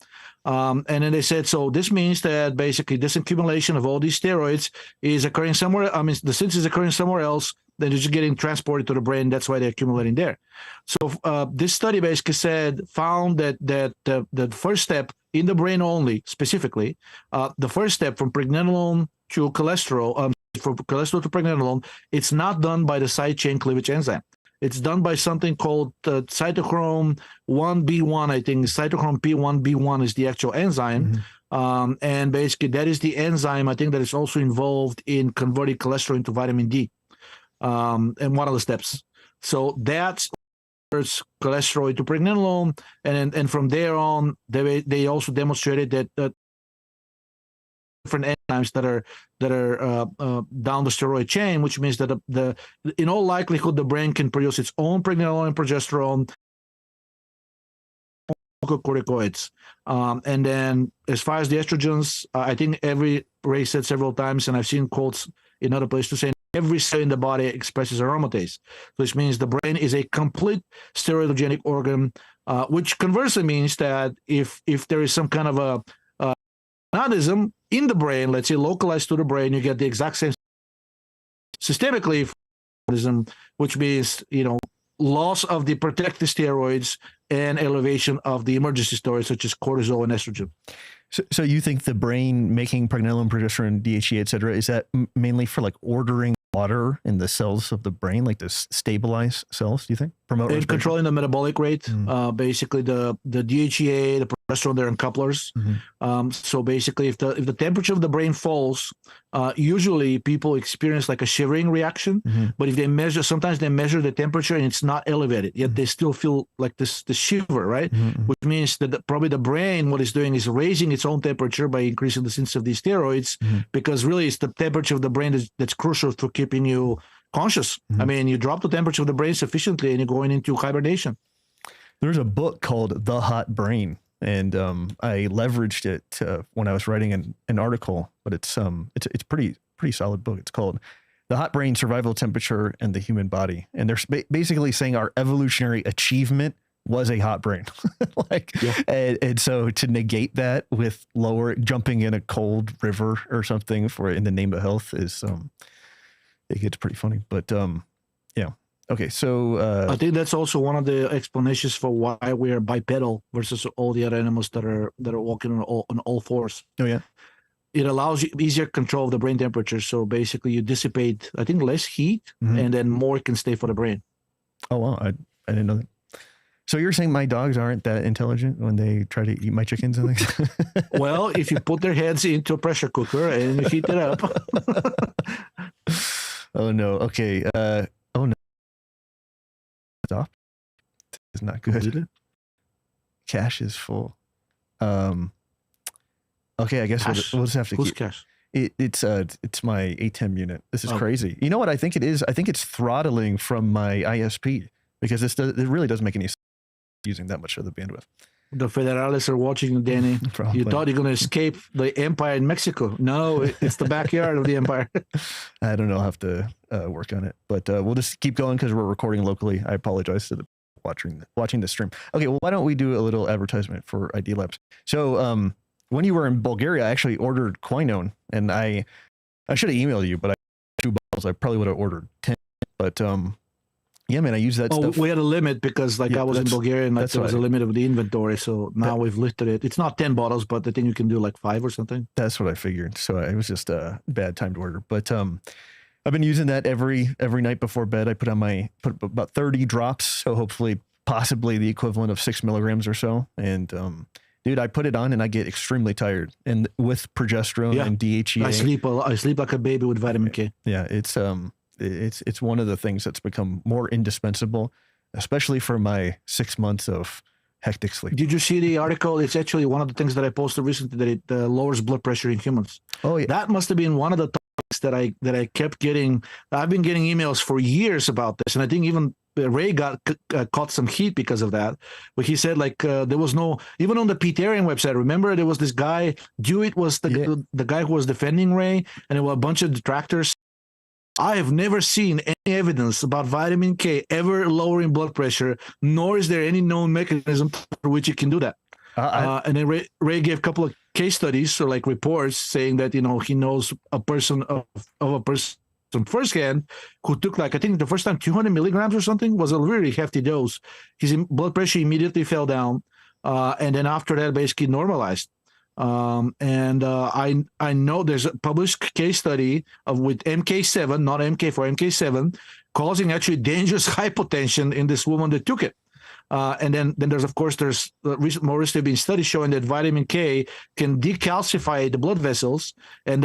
And then they said, so this means that basically this accumulation of all these steroids is occurring somewhere. I mean, the synthesis is occurring somewhere else. Then it's just getting transported to the brain. That's why they're accumulating there. So this study basically found that the first step in the brain only, specifically, the first step from pregnenolone to cholesterol, from cholesterol to pregnenolone, it's not done by the side chain cleavage enzyme. It's done by something called cytochrome 1B1, I think. Cytochrome P1B1 is the actual enzyme. Mm-hmm. And basically, that is the enzyme, I think, that is also involved in converting cholesterol into vitamin D. And one of the steps. So that's cholesterol into pregnenolone. And from there on, they also demonstrated that different enzymes that are down the steroid chain, which means that in all likelihood the brain can produce its own pregnenolone and progesterone, corticoids. And then as far as the estrogens, I think Ray said several times, and I've seen quotes in other places to say every cell in the body expresses aromatase, which means the brain is a complete steroidogenic organ, which conversely means that if there is some kind of a autism in the brain, let's say localized to the brain, you get the exact same systemically autism, which means, loss of the protective steroids and elevation of the emergency steroids such as cortisol and estrogen. So you think the brain making pregnenolone, progesterone, DHEA, et cetera, is that mainly for like ordering water in the cells of the brain, like to stabilize cells, do you think? Promote and controlling the metabolic rate, basically the DHEA, the progesterone, they're in couplers. Mm-hmm. So basically if the temperature of the brain falls, usually people experience like a shivering reaction, mm-hmm. but if sometimes they measure the temperature and it's not elevated, yet mm-hmm. they still feel like the shiver, right? Mm-hmm. Which means that probably the brain, what it's doing is raising its own temperature by increasing the synthesis of these steroids, mm-hmm. because really it's the temperature of the brain that's crucial for keeping you conscious. Mm-hmm. I mean, you drop the temperature of the brain sufficiently and you're going into hibernation. There's a book called The Hot Brain, and I leveraged it when I was writing an article, but it's pretty solid book. It's called The Hot Brain, Survival Temperature and the Human Body. And they're basically saying our evolutionary achievement was a hot brain. And so to negate that with jumping in a cold river or something in the name of health is, it gets pretty funny, but yeah. Okay, so I think that's also one of the explanations for why we are bipedal versus all the other animals that are walking on all fours. Oh yeah, it allows you easier control of the brain temperature. So basically, you dissipate, I think, less heat, mm-hmm. and then more can stay for the brain. Oh wow, I didn't know that. So you're saying my dogs aren't that intelligent when they try to eat my chickens and things? Well, if you put their heads into a pressure cooker and you heat it up. Oh no. Okay. Oh no. Stop. It's not good. Cache is full. Okay, I guess we'll just have to keep cache. It's my ATEM unit. This is crazy. You know what I think it is? I think it's throttling from my ISP because it really doesn't make any sense using that much of the bandwidth. The federales are watching you, Danny. You thought you're going to escape the empire in Mexico. No, it's the backyard of the empire. I don't know. I'll have to work on it, but we'll just keep going because we're recording locally. I apologize to the watching the stream. Okay, well, why don't we do a little advertisement for ID Labs? So when you were in Bulgaria, I actually ordered quinone, and I should have emailed you, but I 2 bottles. I probably would have ordered 10, but yeah, man, I use that stuff. We had a limit because I was in Bulgaria and there was a limit of the inventory. So now we've lifted it. It's not 10 bottles, but I think you can do like 5 or something. That's what I figured. So it was just a bad time to order. But I've been using that every night before bed. I put about 30 drops. So hopefully, possibly the equivalent of 6 milligrams or so. And dude, I put it on and I get extremely tired. And with progesterone and DHEA. I sleep like a baby with vitamin K. Yeah, it's it's one of the things that's become more indispensable, especially for my 6 months of hectic sleep. Did you see the article? It's actually one of the things that I posted recently, that it lowers blood pressure in humans. Oh yeah. That must have been one of the topics that I kept getting. I've been getting emails for years about this, and I think even Ray caught some heat because of that. But he said, like, there was no, even on the Petarian website, remember there was this guy, Dewitt was the guy who was defending Ray, and there were a bunch of detractors. I have never seen any evidence about vitamin K ever lowering blood pressure, nor is there any known mechanism for which it can do that. And then Ray gave a couple of case studies, so like reports saying that, he knows a person of a person firsthand who took, like, I think the first time 200 milligrams or something, was a really hefty dose. His blood pressure immediately fell down, and then after that basically normalized. I know there's a published case study with MK7, not MK4, MK7, causing actually dangerous hypotension in this woman that took it. And then there's more recently been studies showing that vitamin K can decalcify the blood vessels, and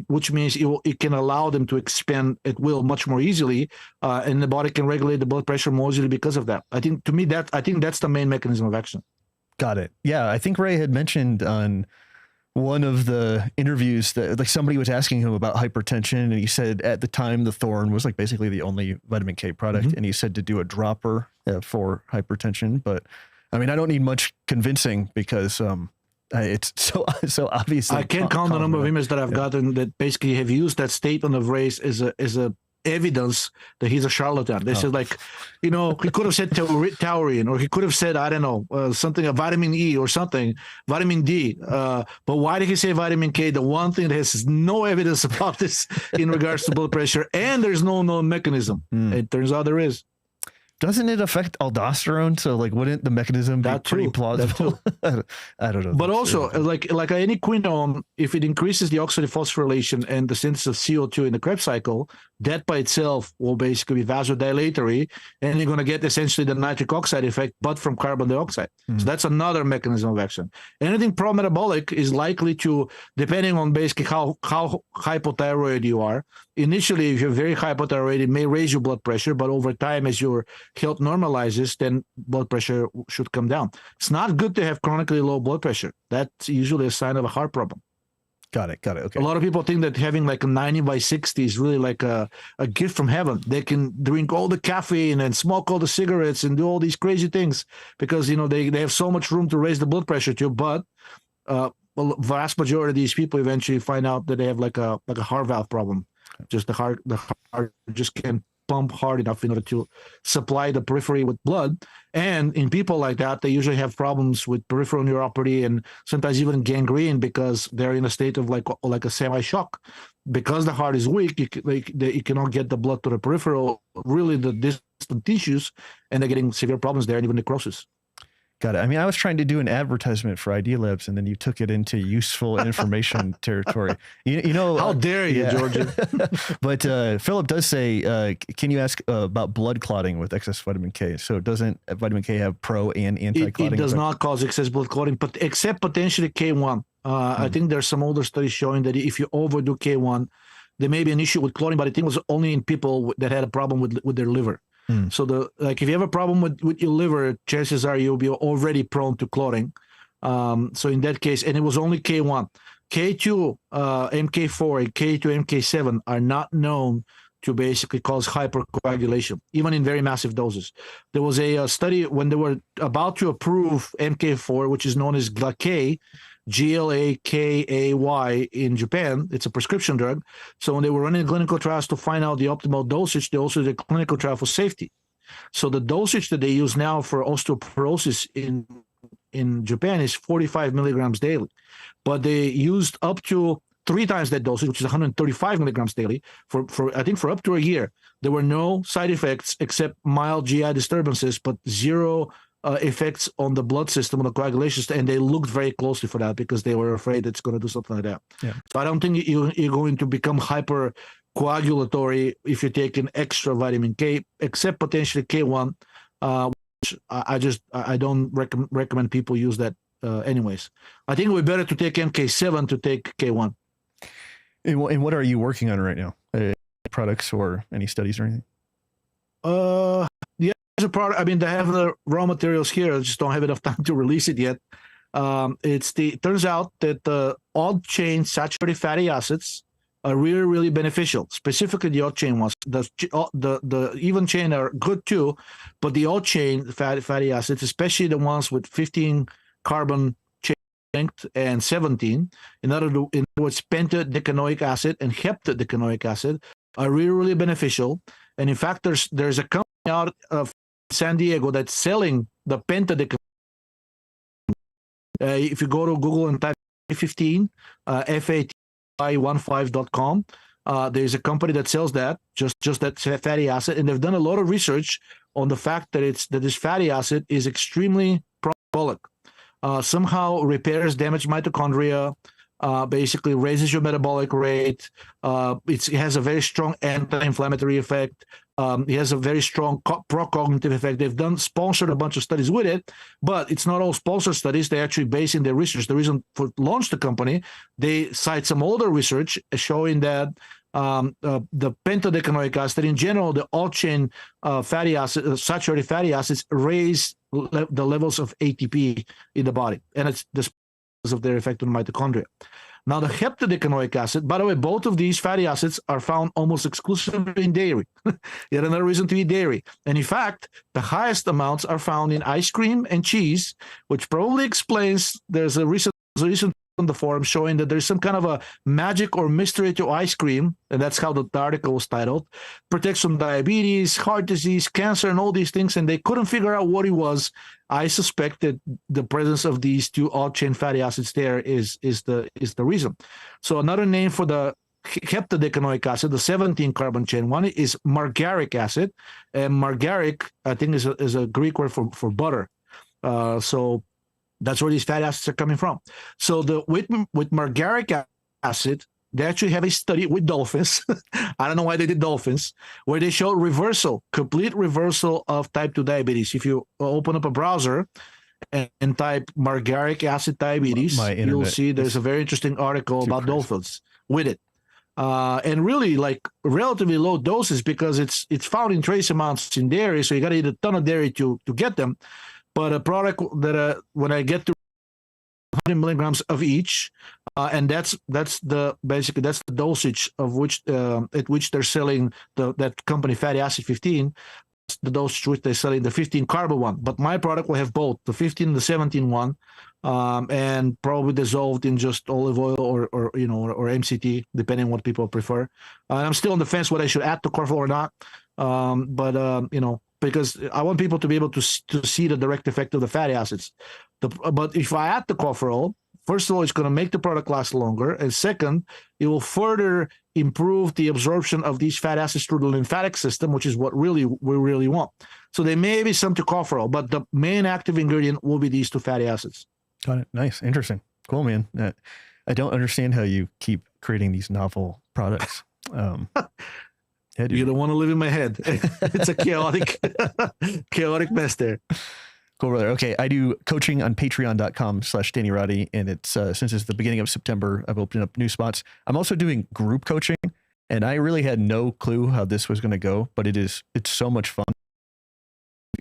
which means it can allow them to expand at will much more easily, and the body can regulate the blood pressure more easily because of that. I think that's the main mechanism of action. Got it. Yeah, I think Ray had mentioned on one of the interviews that, like, somebody was asking him about hypertension, and he said at the time the Thorne was like basically the only vitamin K product, and he said to do a dropper for hypertension. But I mean, I don't need much convincing because it's so obviously. I can't count the number of emails that I've gotten that basically have used that statement of Ray's as a evidence that he's a charlatan. They said, like, he could have said taurine, or he could have said, I don't know, something, a vitamin E or something, vitamin D. But why did he say vitamin K? The one thing that has no evidence about this in regards to blood pressure, and there's no known mechanism. It turns out there is. Doesn't it affect aldosterone? So, like, wouldn't the mechanism be pretty plausible? I don't know. But also, like any quinone, if it increases the oxidative phosphorylation and the synthesis of CO2 in the Krebs cycle, that by itself will basically be vasodilatory, and you're going to get essentially the nitric oxide effect, but from carbon dioxide. So that's another mechanism of action. Anything pro-metabolic is likely to, depending on basically how hypothyroid you are. Initially, if you're very hypothyroid, it may raise your blood pressure, but over time, as your health normalizes, then blood pressure should come down. It's not good to have chronically low blood pressure. That's usually a sign of a heart problem. Got it. Okay. A lot of people think that having like a 90/60 is really like a gift from heaven. They can drink all the caffeine and smoke all the cigarettes and do all these crazy things because, they have so much room to raise the blood pressure too. But vast majority of these people eventually find out that they have like a heart valve problem. Just the heart just can't pump hard enough in order to supply the periphery with blood. And in people like that, they usually have problems with peripheral neuropathy and sometimes even gangrene because they're in a state of like a semi-shock. Because the heart is weak, you cannot get the blood to the peripheral, really the distant tissues, and they're getting severe problems there and even necrosis. Got it. I mean, I was trying to do an advertisement for Idea Labs, and then you took it into useful information territory. How dare you, Georgi? But Philip does say, can you ask about blood clotting with excess vitamin K? So doesn't vitamin K have pro and anti-clotting? It does not cause excess blood clotting, but except potentially K1. I think there's some older studies showing that if you overdo K1, there may be an issue with clotting, but I think it was only in people that had a problem with their liver. So if you have a problem with your liver, chances are you'll be already prone to clotting. So in that case, and it was only K1. K2, MK4, and K2, MK7 are not known to basically cause hypercoagulation, even in very massive doses. There was a study when they were about to approve MK4, which is known as Glakay, Glakay in Japan. It's a prescription drug. So when they were running clinical trials to find out the optimal dosage, they also did a clinical trial for safety. So the dosage that they use now for osteoporosis in Japan is 45 milligrams daily. But they used up to 3 times that dosage, which is 135 milligrams daily, for I think for up to a year. There were no side effects except mild GI disturbances, but zero effects on the blood system, on the coagulation, and they looked very closely for that because they were afraid it's going to do something like that. Yeah. So I don't think you're going to become hypercoagulatory if you're taking extra vitamin K, except potentially K1, which I don't recommend people use that anyways. I think it would be better to take MK7 to take K1. And what are you working on right now? products or any studies or anything? Yeah, there's a product. I mean, they have the raw materials here. I just don't have enough time to release it yet. It turns out that the odd chain saturated fatty acids are really, really beneficial. Specifically, the odd chain ones. The even chain are good too, but the odd chain fatty acids, especially the ones with 15 carbon chain length and 17, in other words, pentadecanoic acid and heptadecanoic acid, are really, really beneficial. And in fact, there's a company out of San Diego that's selling the pentadecanoic. If you go to Google and type 15, FATI15.com, there's a company that sells that, just that fatty acid, and they've done a lot of research on the fact that this fatty acid is extremely metabolic. Somehow repairs damaged mitochondria, basically raises your metabolic rate. It has a very strong anti-inflammatory effect. It has a very strong pro-cognitive effect. They've sponsored a bunch of studies with it, but it's not all sponsored studies. They're actually basing their research. The reason for launch the company, they cite some older research showing that the pentadecanoic acid, in general, the all-chain fatty acid, saturated fatty acids, raise the levels of ATP in the body, and it's because of their effect on mitochondria. Now, the heptadecanoic acid, by the way, both of these fatty acids are found almost exclusively in dairy. Yet another reason to eat dairy. And in fact, the highest amounts are found in ice cream and cheese, which probably explains there's a recent on the forum showing that there's some kind of a magic or mystery to ice cream, and that's how the article was titled, protects from diabetes, heart disease, cancer, and all these things, and they couldn't figure out what it was. I suspect that the presence of these two odd-chain fatty acids there is the reason. So another name for the heptadecanoic acid, the 17 carbon chain one, is margaric acid, and margaric, I think, is a Greek word for butter. So that's where these fatty acids are coming from. So with margaric acid, they actually have a study with dolphins. I don't know why they did dolphins, where they showed complete reversal of type 2 diabetes. If you open up a browser and type margaric acid diabetes, you'll see there's a very interesting article about dolphins with it. And really, like, relatively low doses, because it's found in trace amounts in dairy, so you got to eat a ton of dairy to get them. But a product that when I get to 100 milligrams of each, and that's the dosage of which at which they're selling that company Fatty Acid 15, the dosage which they're selling the 15 carbon one. But my product will have both the 15 and the 17 one, and probably dissolved in just olive oil or MCT, depending on what people prefer. And I'm still on the fence whether I should add to Corfol or not. Because I want people to be able to see the direct effect of the fatty acids. But if I add the Corfol, first of all, it's going to make the product last longer, and second, it will further improve the absorption of these fatty acids through the lymphatic system, which is what we really want. So there may be some tocopherol, but the main active ingredient will be these two fatty acids. Got it. Nice. Interesting. Cool, man. I don't understand how you keep creating these novel products. You don't want to live in my head. It's a chaotic mess there. Cool, brother. Okay, I do coaching on patreon.com/Danny Roddy, and it's since it's the beginning of September, I've opened up new spots. I'm also doing group coaching, and I really had no clue how this was going to go, but it's so much fun.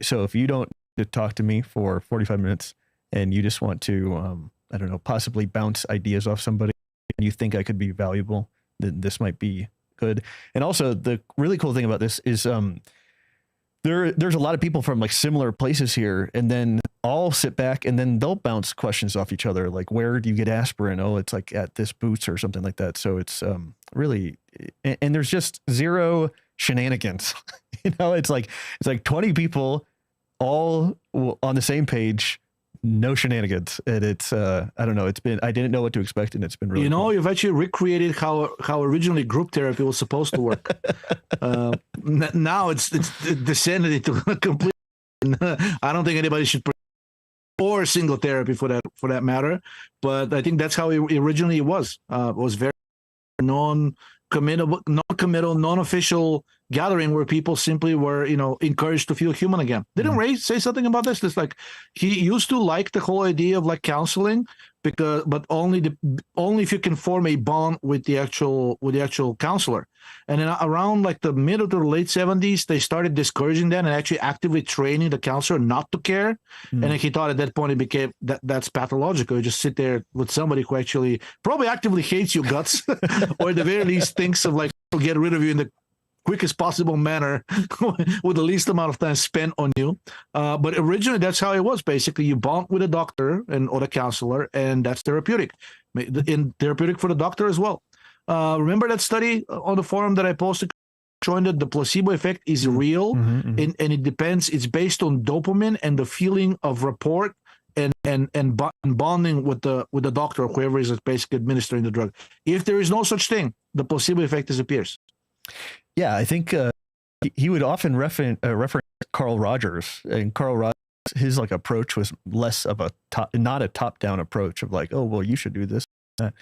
So if you don't talk to me for 45 minutes and you just want to, possibly bounce ideas off somebody, and you think I could be valuable, then this might be good. And also the really cool thing about this is there's a lot of people from like similar places here, and then I'll sit back and then they'll bounce questions off each other, like, where do you get aspirin? Oh, it's like at this Boots or something like that. So it's really, and there's just zero shenanigans. It's like 20 people all on the same page, no shenanigans. And it's I don't know, I didn't know what to expect, and it's been really cool. You've actually recreated how originally group therapy was supposed to work. Now it's descended into complete. I don't think anybody should or single therapy for that matter, but I think that's how it originally was. It was very non-committal, non-official gathering where people simply were, encouraged to feel human again. Didn't Ray say something about this? It's like he used to like the whole idea of like counseling, but only if you can form a bond with the actual counselor. And then around like the mid to late 70s, they started discouraging that and actually actively training the counselor not to care. And then he thought at that point it became that's pathological. You just sit there with somebody who actually probably actively hates your guts, or at the very least thinks of like to get rid of you in the quickest possible manner with the least amount of time spent on you. But originally, that's how it was. Basically, you bond with a doctor or the counselor, and that's therapeutic. And therapeutic for the doctor as well. Remember that study on the forum that I posted showing that the placebo effect is real, and it depends. It's based on dopamine and the feeling of rapport and bonding with the doctor or whoever is basically administering the drug. If there is no such thing, the placebo effect disappears. Yeah, I think he would often reference Carl Rogers, and Carl Rogers, his like approach was less of not a top-down approach of like, oh, well, you should do this. And,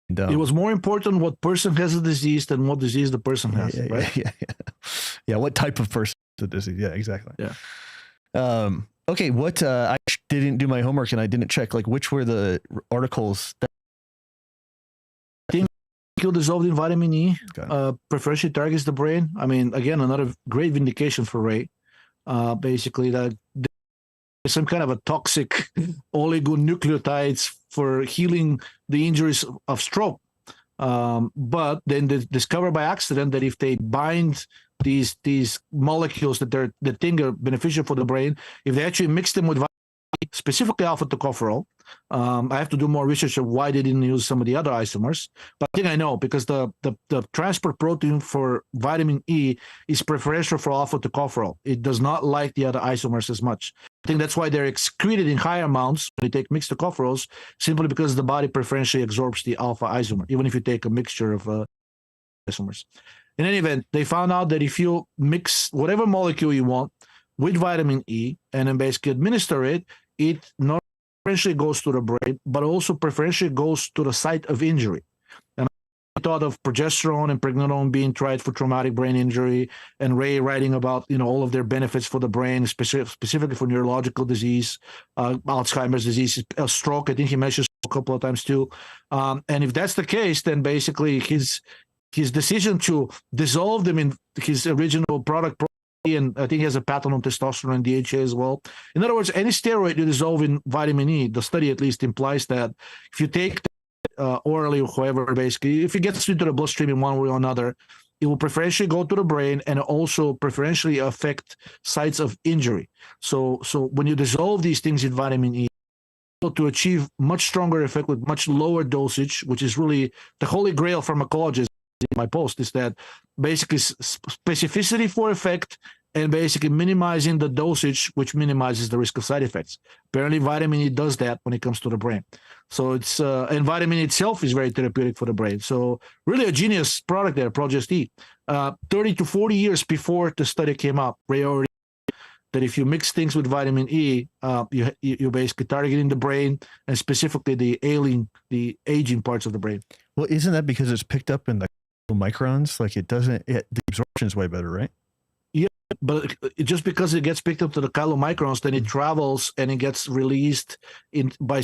it was more important what person has the disease than what disease the person has, right? Yeah. What type of person the disease? Yeah, exactly. Yeah. Okay. What I didn't do my homework and I didn't check. Like, which were the articles that dissolved in vitamin E, preferentially targets the brain. I mean, again, another great vindication for Ray. Basically, that there's some kind of a toxic oligonucleotides for healing the injuries of stroke. But then they discover by accident that if they bind these molecules that they think are beneficial for the brain, if they actually mix them with specifically alpha tocopherol. I have to do more research of why they didn't use some of the other isomers, but I think I know because the transport protein for vitamin E is preferential for alpha tocopherol. It does not like the other isomers as much. I think that's why they're excreted in higher amounts when you take mixed tocopherols, simply because the body preferentially absorbs the alpha isomer, even if you take a mixture of isomers. In any event, they found out that if you mix whatever molecule you want with vitamin E and then basically administer it, it not preferentially goes to the brain, but also preferentially goes to the site of injury. And I thought of progesterone and pregnenolone being tried for traumatic brain injury, and Ray writing about all of their benefits for the brain, specifically for neurological disease, Alzheimer's disease, stroke. I think he mentioned a couple of times too. And if that's the case, then basically his decision to dissolve them in his original product. And I think he has a patent on testosterone and DHA as well. In other words, any steroid you dissolve in vitamin E, the study at least implies that if you take orally or however, basically, if it gets into the bloodstream in one way or another, it will preferentially go to the brain and also preferentially affect sites of injury. So when you dissolve these things in vitamin E, to achieve much stronger effect with much lower dosage, which is really the holy grail pharmacologists in my post, is that basically specificity for effect and basically minimizing the dosage, which minimizes the risk of side effects. Apparently, vitamin E does that when it comes to the brain. So it's and vitamin E itself is very therapeutic for the brain. So really a genius product there, Progest E. 30 to 40 years before the study came out, Ray already that if you mix things with vitamin E, you're basically targeting the brain and specifically the aging parts of the brain. Well, isn't that because it's picked up in the microns? Like the absorption is way better, right? Yeah, but just because it gets picked up to the chylomicrons, then it travels and it gets released by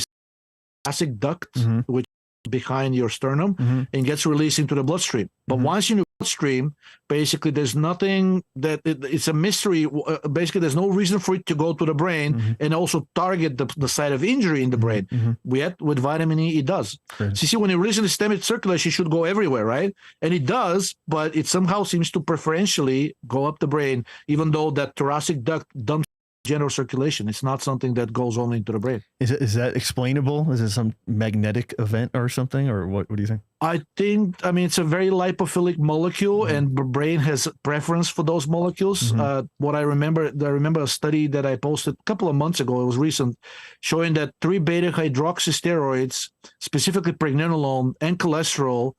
thoracic duct, which is behind your sternum, and gets released into the bloodstream. But once you know bloodstream, basically there's nothing that it's a mystery. Basically, there's no reason for it to go to the brain and also target the site of injury in the brain. Yet with vitamin E, it does. So you see, when you release the systemic circulation, it should go everywhere, right? And it does, but it somehow seems to preferentially go up the brain, even though that thoracic duct dumps general circulation. It's not something that goes only into the brain. Is that explainable? Is it some magnetic event or something, or what do you think? I mean, it's a very lipophilic molecule, and the brain has preference for those molecules. What I remember a study that I posted a couple of months ago, it was recent, showing that 3-beta-hydroxysteroids, specifically pregnenolone and cholesterol,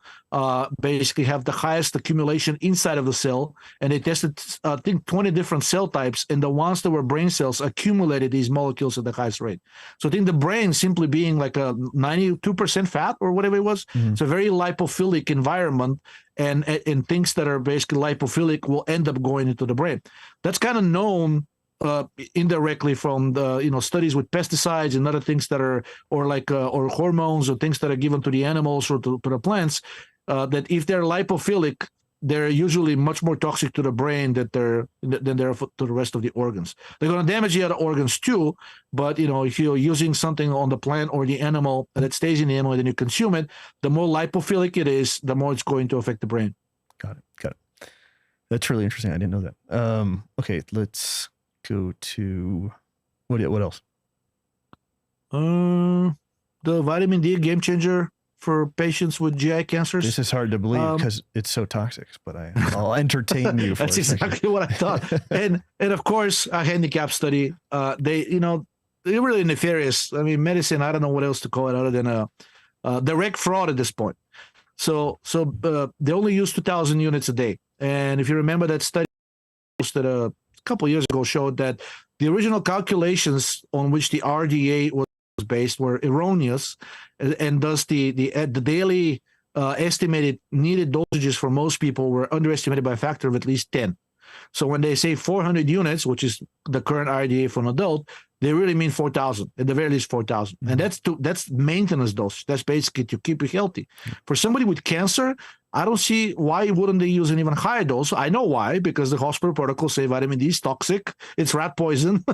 basically have the highest accumulation inside of the cell. And they tested, I think, 20 different cell types, and the ones that were brain cells accumulated these molecules at the highest rate. So I think the brain simply being like a 92% fat or whatever it was, it's a very lipophilic environment, and things that are basically lipophilic will end up going into the brain. That's kind of known indirectly from the studies with pesticides and other things that are or hormones or things that are given to the animals or to the plants, that if they're lipophilic, they're usually much more toxic to the brain than they're to the rest of the organs. They're going to damage the other organs too, but if you're using something on the plant or the animal and it stays in the animal and then you consume it, the more lipophilic it is, the more it's going to affect the brain. Got it. That's really interesting. I didn't know that. Okay, let's go to what else? The vitamin D game changer for patients with GI cancers. This is hard to believe because it's so toxic, but I'll entertain you. That's exactly what I thought. and of course, a handicap study. They're really nefarious. I mean, medicine. I don't know what else to call it other than a direct fraud at this point. So they only use 2,000 units a day. And if you remember that study that a couple of years ago showed that the original calculations on which the RDA was based were erroneous, and thus the daily estimated needed dosages for most people were underestimated by a factor of at least 10. So when they say 400 units, which is the current RDA for an adult, they really mean 4,000, at the very least 4,000. And that's maintenance dose. That's basically to keep you healthy. For somebody with cancer, I don't see why wouldn't they use an even higher dose. I know why, because the hospital protocols say vitamin D is toxic. It's rat poison.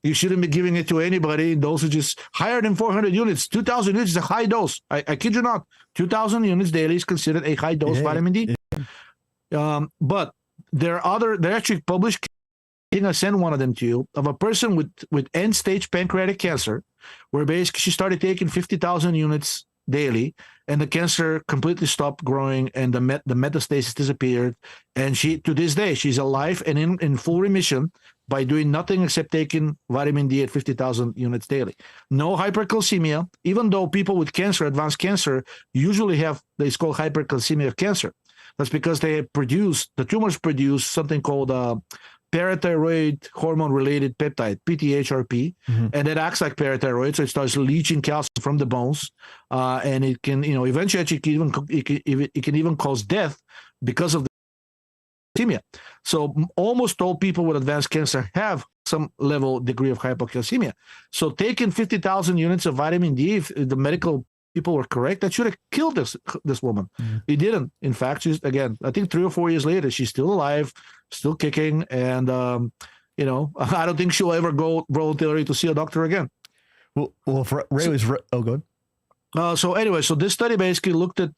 You shouldn't be giving it to anybody in dosages higher than 400 units. 2,000 units is a high dose. I kid you not. 2,000 units daily is considered a high dose vitamin D. But they're actually published. I think I sent one of them to you, of a person with end-stage pancreatic cancer, where basically she started taking 50,000 units daily, and the cancer completely stopped growing, and the metastasis disappeared. And she, to this day, she's alive and in full remission by doing nothing except taking vitamin D at 50,000 units daily. No hypercalcemia, even though people with cancer, advanced cancer, usually have, it's called hypercalcemia of cancer. That's because the tumors produce something called parathyroid hormone-related peptide, PTHRP, and it acts like parathyroid, so it starts leaching calcium from the bones, and it can, eventually it can even cause death because of the hypocalcemia. So almost all people with advanced cancer have some degree of hypocalcemia. So taking 50,000 units of vitamin D, if the medical people were correct, that should have killed this woman. It didn't. In fact, she's, again, I think 3 or 4 years later, she's still alive, still kicking, and I don't think she'll ever go voluntarily to see a doctor again. Well, for Ray was go ahead. So this study basically looked at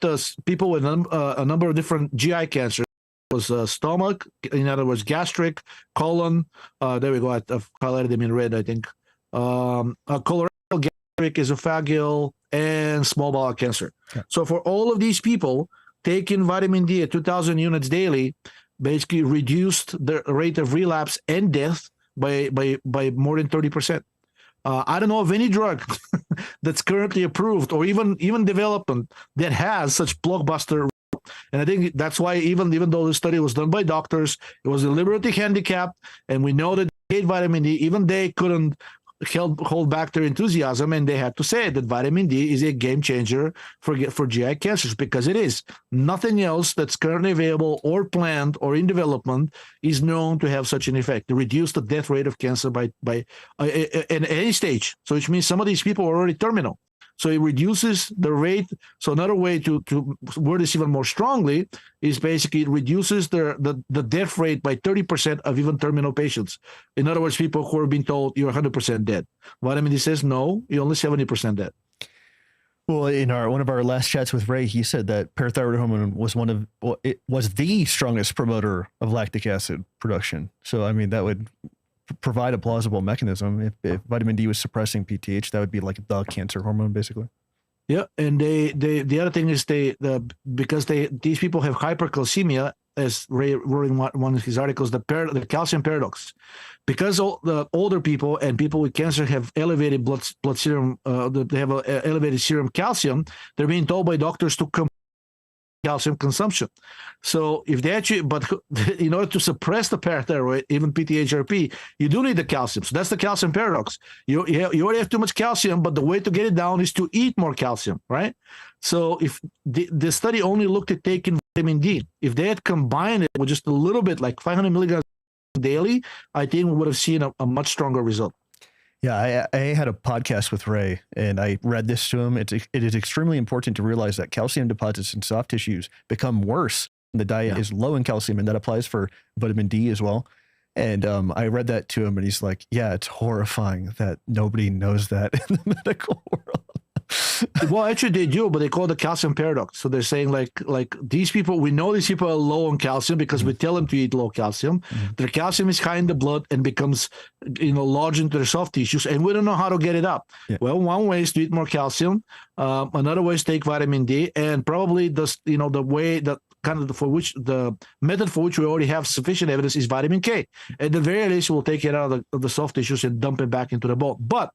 people with a number of different GI cancers. It was stomach, in other words, gastric, colon. There we go. I've highlighted them in red, I think. Colorectal, gastric, esophageal, and small bowel cancer. Yeah. So for all of these people, taking vitamin D at 2,000 units daily basically reduced the rate of relapse and death by more than 30%. I don't know of any drug that's currently approved or even development that has such blockbuster. And I think that's why even though the study was done by doctors, it was deliberately handicapped, and we know that they hate vitamin D. Even they couldn't hold back their enthusiasm, and they had to say that vitamin D is a game changer for GI cancers, because it is. Nothing else that's currently available or planned or in development is known to have such an effect, to reduce the death rate of cancer by at any stage. So which means some of these people are already terminal. So it reduces the rate. So another way to word this even more strongly is basically it reduces the death rate by 30% of even terminal patients. In other words, people who are being told you're 100% dead. Vitamin D says no, you're only 70% dead. Well, in one of our last chats with Ray, he said that parathyroid hormone was it was the strongest promoter of lactic acid production. So I mean, that would provide a plausible mechanism. If vitamin D was suppressing PTH, that would be like the cancer hormone, basically. Yeah, and the other thing is because these people have hypercalcemia, as Ray wrote in one of his articles, the calcium paradox. Because the older people and people with cancer have elevated blood serum, they have elevated serum calcium, they're being told by doctors to calcium consumption. So if they actually, but in order to suppress the parathyroid, even PTHRP, you do need the calcium. So that's the calcium paradox. You already have too much calcium, but the way to get it down is to eat more calcium, right? So if the study only looked at taking vitamin D, if they had combined it with just a little bit, like 500 milligrams daily, I think we would have seen a much stronger result. Yeah, I had a podcast with Ray, and I read this to him. It is extremely important to realize that calcium deposits in soft tissues become worse when the diet is low in calcium, and that applies for vitamin D as well. And I read that to him, and he's like, yeah, it's horrifying that nobody knows that in the medical world. Well, actually they do, but they call it the calcium paradox. So they're saying like these people, we know these people are low on calcium because we tell them to eat low calcium. Their calcium is high in the blood and becomes, lodged into their soft tissues, and we don't know how to get it up. Yeah. Well, one way is to eat more calcium. Another way is to take vitamin D, and probably the way that the method for which we already have sufficient evidence is vitamin K. At the very least, we'll take it out of the soft tissues and dump it back into the bone. But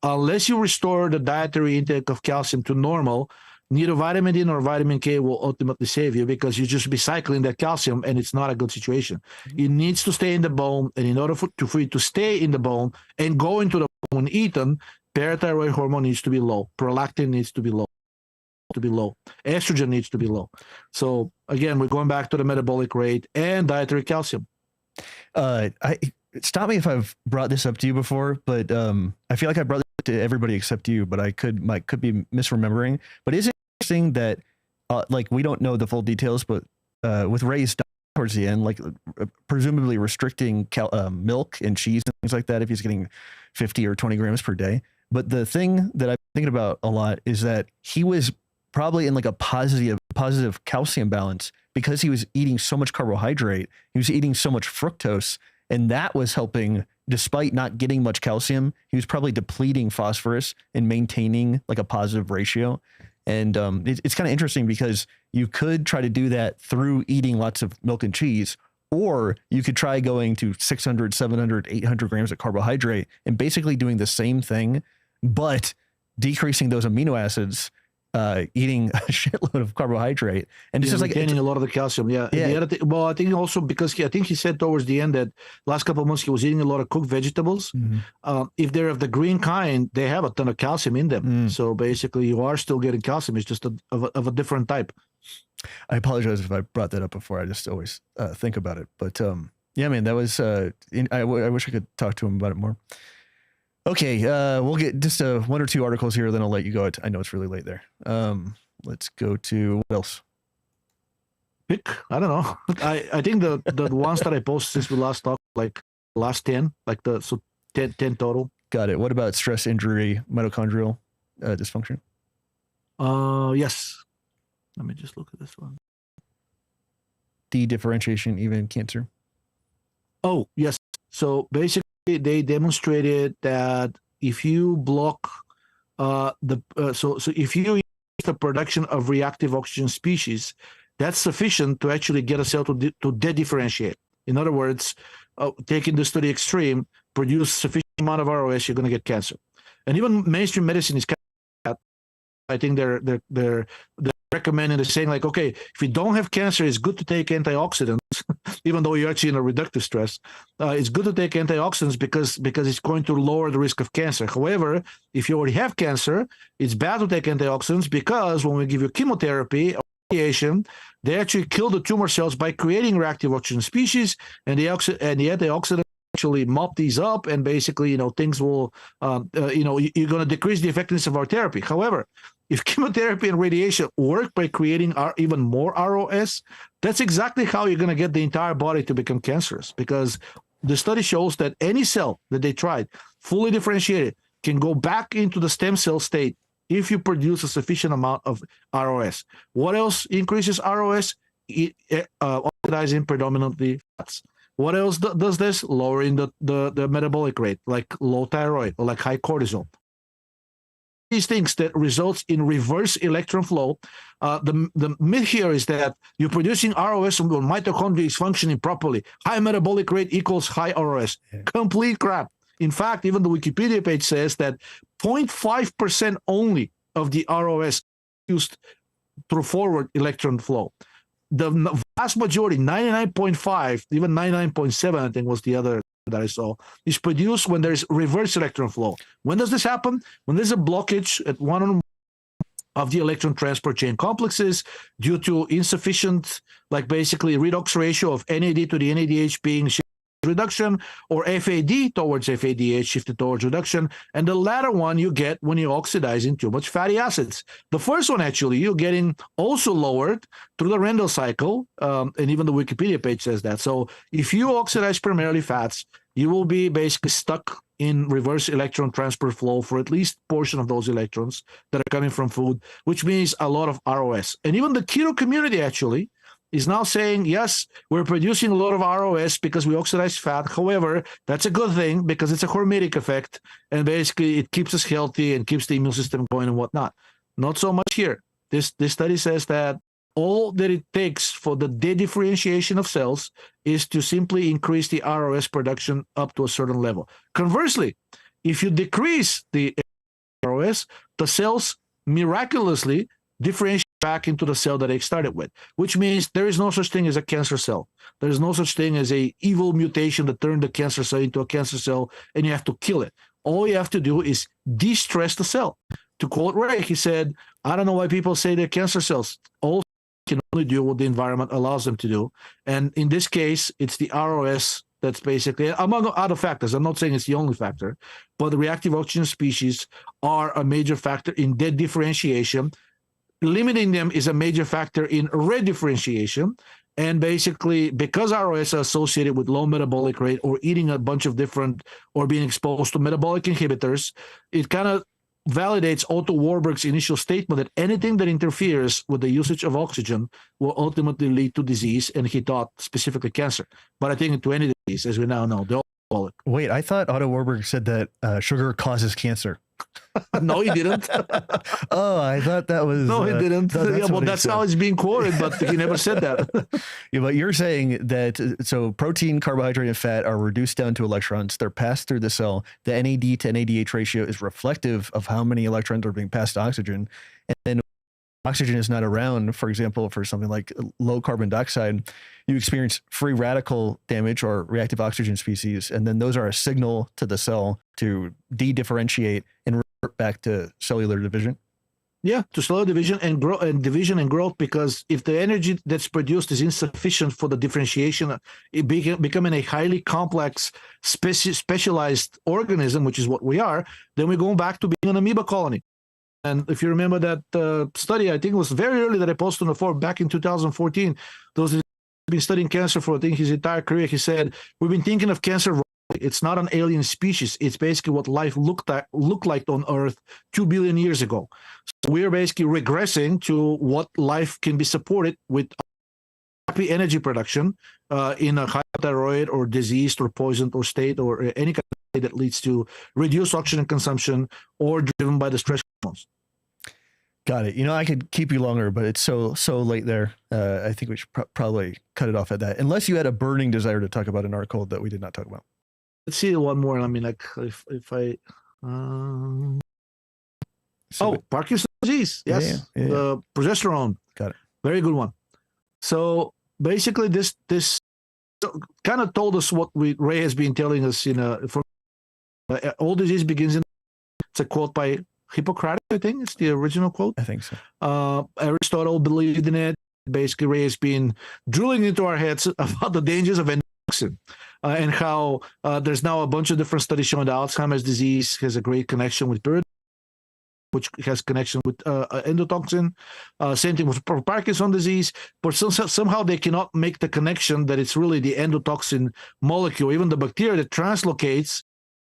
unless you restore the dietary intake of calcium to normal, neither vitamin D nor vitamin K will ultimately save you, because you just be cycling that calcium, and it's not a good situation. It needs to stay in the bone, and in order for it to stay in the bone and go into the bone when eaten, parathyroid hormone needs to be low, prolactin needs to be low, estrogen needs to be low. So again, we're going back to the metabolic rate and dietary calcium. Stop me if I've brought this up to you before, but I feel like I brought this up to everybody except you, but I could be misremembering. But is it interesting that we don't know the full details, but with Ray's diet towards the end, presumably restricting milk and cheese and things like that if he's getting 50 or 20 grams per day. But the thing that I'm thinking about a lot is that he was probably in a positive calcium balance because he was eating so much carbohydrate. He was eating so much fructose. And that was helping, despite not getting much calcium, he was probably depleting phosphorus and maintaining a positive ratio. And it's kind of interesting because you could try to do that through eating lots of milk and cheese, or you could try going to 600, 700, 800 grams of carbohydrate and basically doing the same thing, but decreasing those amino acids, eating a shitload of carbohydrate, and it's just retaining a lot of the calcium. Yeah. Yeah. The other thing, well, I think also because I think he said towards the end that last couple of months he was eating a lot of cooked vegetables. If they're of the green kind, they have a ton of calcium in them. So basically, you are still getting calcium. It's just of a different type. I apologize if I brought that up before. I just always think about it. But yeah, man, that was. I wish I could talk to him about it more. Okay, we'll get just one or two articles here, then I'll let you go. I know it's really late there. Let's go to what else? Pick? I don't know. I think the ones that I posted since we last talked, last 10, 10 total. Got it. What about stress injury, mitochondrial dysfunction? Yes. Let me just look at this one. De-differentiation, even cancer. Oh, yes. So basically, they demonstrated that if you block so if you increase the production of reactive oxygen species, that's sufficient to actually get a cell to de-differentiate. In other words, taking this to the extreme, produce sufficient amount of ROS, you're going to get cancer. And even mainstream medicine is kind of, I think they're recommending, they're saying okay, if you don't have cancer, it's good to take antioxidants, even though you're actually in a reductive stress. It's good to take antioxidants because it's going to lower the risk of cancer. However, if you already have cancer, it's bad to take antioxidants because when we give you chemotherapy or radiation, they actually kill the tumor cells by creating reactive oxygen species, and the antioxidants actually mop these up, and basically, things will, you're going to decrease the effectiveness of our therapy. However, if chemotherapy and radiation work by creating even more ROS, that's exactly how you're going to get the entire body to become cancerous, because the study shows that any cell that they tried, fully differentiated, can go back into the stem cell state if you produce a sufficient amount of ROS. What else increases ROS? Oxidizing predominantly fats. What else does this? Lowering the metabolic rate, like low thyroid or like high cortisol. These things that results in reverse electron flow. The myth here is that you're producing ROS when mitochondria is functioning properly. High metabolic rate equals high ROS. Yeah. Complete crap. In fact, even the Wikipedia page says that 0.5% only of the ROS used through forward electron flow. The vast majority, 99.5, even 99.7, I think was the other that I saw, is produced when there's reverse electron flow. When does this happen? When there's a blockage at one of the electron transport chain complexes due to insufficient, like basically redox ratio of NAD to the NADH being reduction, or FAD towards FADH shifted towards reduction. And the latter one you get when you're oxidizing too much fatty acids. The first one, actually, you're getting also lowered through the Rendell cycle, and even the Wikipedia page says that. So if you oxidize primarily fats, you will be basically stuck in reverse electron transfer flow for at least portion of those electrons that are coming from food, which means a lot of ROS. And even the keto community, actually, is now saying, yes, we're producing a lot of ROS because we oxidize fat. However, that's a good thing because it's a hormetic effect, and basically it keeps us healthy and keeps the immune system going and whatnot. Not so much here. This study says that all that it takes for the de-differentiation of cells is to simply increase the ROS production up to a certain level. Conversely, if you decrease the ROS, the cells miraculously differentiate back into the cell that they started with, which means there is no such thing as a cancer cell. There is no such thing as a evil mutation that turned the cancer cell into a cancer cell and you have to kill it. All you have to do is de-stress the cell. To quote Ray, he said, I don't know why people say they're cancer cells. All can only do what the environment allows them to do. And in this case, it's the ROS that's basically, among other factors, I'm not saying it's the only factor, but the reactive oxygen species are a major factor in dead differentiation. Limiting them is a major factor in redifferentiation. And basically, because ROS are associated with low metabolic rate or eating a bunch of different or being exposed to metabolic inhibitors, it kind of validates Otto Warburg's initial statement that anything that interferes with the usage of oxygen will ultimately lead to disease, and he thought specifically cancer. But I think to any disease, as we now know, they're all metabolic. Wait, I thought Otto Warburg said that sugar causes cancer. No, he didn't. Oh, I thought that was... No, he didn't. That's how it's being quoted, but he never said that. Yeah, but you're saying that, so protein, carbohydrate, and fat are reduced down to electrons. They're passed through the cell. The NAD to NADH ratio is reflective of how many electrons are being passed to oxygen. And then oxygen is not around, for example, for something like low carbon dioxide, you experience free radical damage or reactive oxygen species. And then those are a signal to the cell to de-differentiate and revert back to cellular division. Yeah, to cellular division and growth, because if the energy that's produced is insufficient for the differentiation, it becoming a highly complex, specialized organism, which is what we are, then we're going back to being an amoeba colony. And if you remember that study, I think it was very early that I posted on the forum back in 2014. Those who've been studying cancer for, I think, his entire career, he said, we've been thinking of cancer wrong. It's not an alien species. It's basically what life looked like on Earth 2 billion years ago. So we're basically regressing to what life can be supported with happy energy production in a hypothyroid or diseased or poisoned or state or any kind of state that leads to reduced oxygen consumption or driven by the stress hormones. Got it. You know, I could keep you longer, but it's so late there. I think we should probably cut it off at that, unless you had a burning desire to talk about an article that we did not talk about. Let's see one more. I mean, like if I Parkinson disease. Yes. Yeah. The progesterone. Got it. Very good one. So basically this kind of told us what Ray has been telling us from all disease begins in, it's a quote by Hippocrates, I think it's the original quote. I think so. Aristotle believed in it. Basically, Ray has been drilling into our heads about the dangers of endotoxin and how there's now a bunch of different studies showing that Alzheimer's disease has a great connection with bird, which has connection with endotoxin. Same thing with Parkinson disease, but somehow they cannot make the connection that it's really the endotoxin molecule, even the bacteria that translocates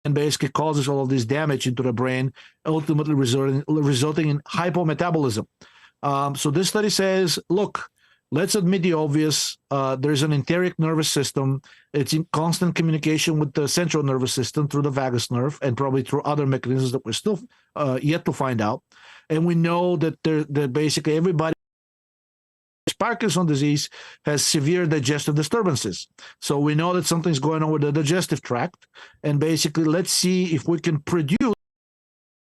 and basically causes all of this damage into the brain, ultimately resulting in hypometabolism. So this study says, look, let's admit the obvious. There's an enteric nervous system. It's in constant communication with the central nervous system through the vagus nerve and probably through other mechanisms that we're still yet to find out. And we know that basically everybody with Parkinson's disease has severe digestive disturbances. So we know that something's going on with the digestive tract. And basically, let's see if we can produce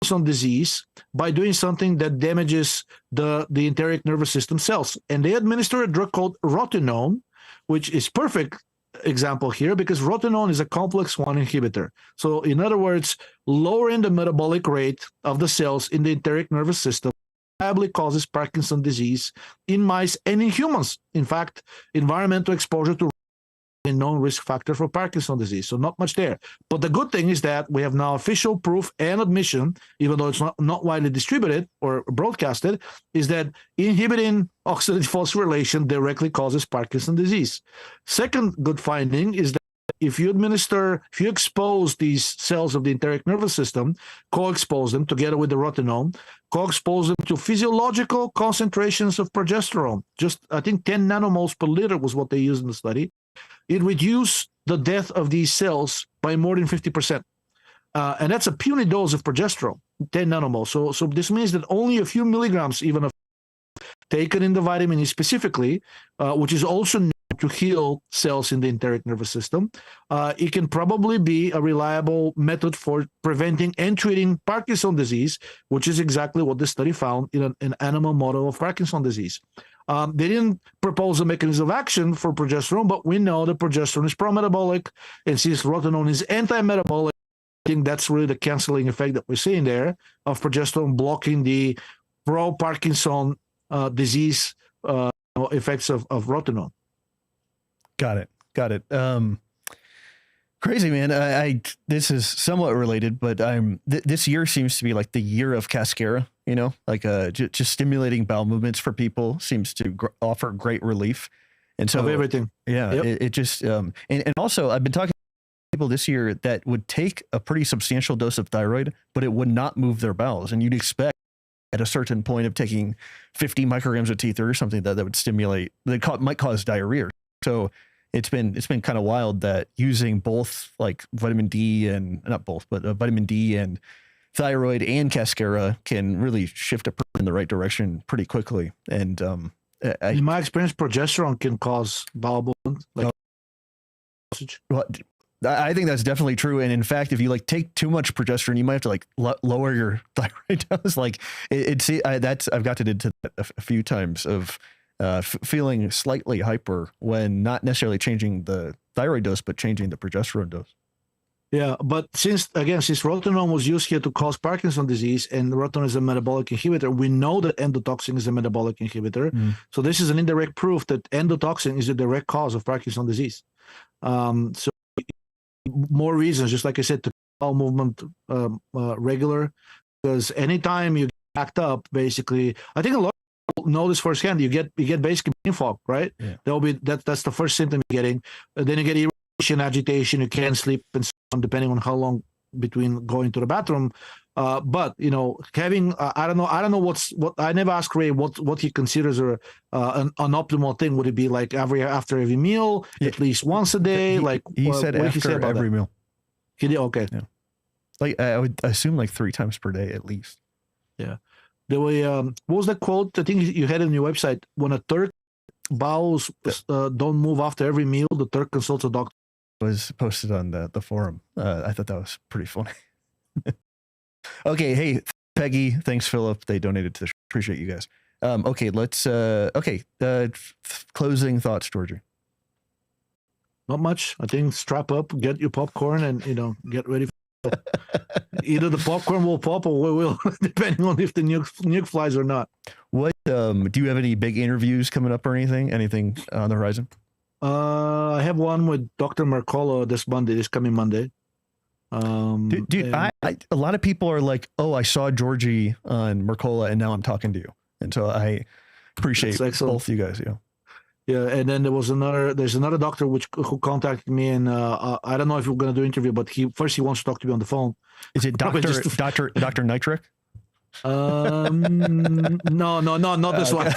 Parkinson's disease by doing something that damages the enteric nervous system cells. And they administer a drug called rotenone, which is perfect example here because rotenone is a complex 1 inhibitor. So in other words, lowering the metabolic rate of the cells in the enteric nervous system probably causes Parkinson's disease in mice and in humans. In fact, environmental exposure to a known risk factor for Parkinson's disease. So not much there. But the good thing is that we have now official proof and admission, even though it's not widely distributed or broadcasted, is that inhibiting oxidative phosphorylation directly causes Parkinson's disease. Second good finding is that if you expose these cells of the enteric nervous system, co-expose them together with the rotenone, co-expose them to physiological concentrations of progesterone, just I think 10 nanomoles per liter was what they used in the study, it reduced the death of these cells by more than 50%. And that's a puny dose of progesterone, 10 nanomoles. So this means that only a few milligrams even of taken in the vitamin E specifically, which is also known to heal cells in the enteric nervous system, it can probably be a reliable method for preventing and treating Parkinson's disease, which is exactly what the study found in an animal model of Parkinson's disease. They didn't propose a mechanism of action for progesterone, but we know that progesterone is pro-metabolic, and since rotenone is anti-metabolic, I think that's really the canceling effect that we're seeing there of progesterone blocking the pro-Parkinson disease effects of rotenone. Got it. Crazy, man. I this is somewhat related, but this year seems to be like the year of Cascara, you know, like just stimulating bowel movements for people seems to offer great relief. And so of everything. Yeah, yep. it just and also I've been talking to people this year that would take a pretty substantial dose of thyroid, but it would not move their bowels. And you'd expect at a certain point of taking 50 micrograms of T3 or something that would stimulate, that might cause diarrhea. So it's been kind of wild that using both like vitamin D and not both, but vitamin D and thyroid and Cascara can really shift a person in the right direction pretty quickly. And in my experience, progesterone can cause bowel movement. Well, I think that's definitely true. And in fact, if you like take too much progesterone, you might have to like lower your thyroid dose. Like I've gotten into that a few times of feeling slightly hyper when not necessarily changing the thyroid dose, but changing the progesterone dose. Yeah, but since rotenone was used here to cause Parkinson's disease, and rotenone is a metabolic inhibitor, we know that endotoxin is a metabolic inhibitor. So this is an indirect proof that endotoxin is a direct cause of Parkinson's disease. So more reasons, just like I said, to bowel movement regular, because anytime you get backed up, basically, I think a lot of people know this firsthand. You get basically brain fog, right? Yeah. That's the first symptom you're getting. Then you get irritation, agitation, you can't sleep, and so on, depending on how long between going to the bathroom. But you know, having I don't know what I never asked Ray what he considers an optimal thing. Would it be like after every meal, at least once a day? He said after every meal. He did, okay. Yeah. Like I would assume like 3 times per day at least. Yeah. There was what was that quote? I think you had it on your website. When a Turk bowels don't move after every meal, the Turk consults a doctor. It was posted on the forum. I thought that was pretty funny. Okay, hey Peggy, thanks Philip. They donated to the show. Appreciate you guys. Okay, let's closing thoughts, Georgi. Not much. I think strap up, get your popcorn, and get ready. Either the popcorn will pop or we will, depending on if the nuke flies or not. What do you have any big interviews coming up or anything on the horizon? I have one with Dr. Mercola this coming Monday. Dude, a lot of people are like, oh, I saw Georgi on Mercola and now I'm talking to you. And so I appreciate both you guys. Yeah. And then there's another doctor who contacted me, and I don't know if we're going to do an interview, but he wants to talk to me on the phone. Is it Dr. Nitric? No, not this one.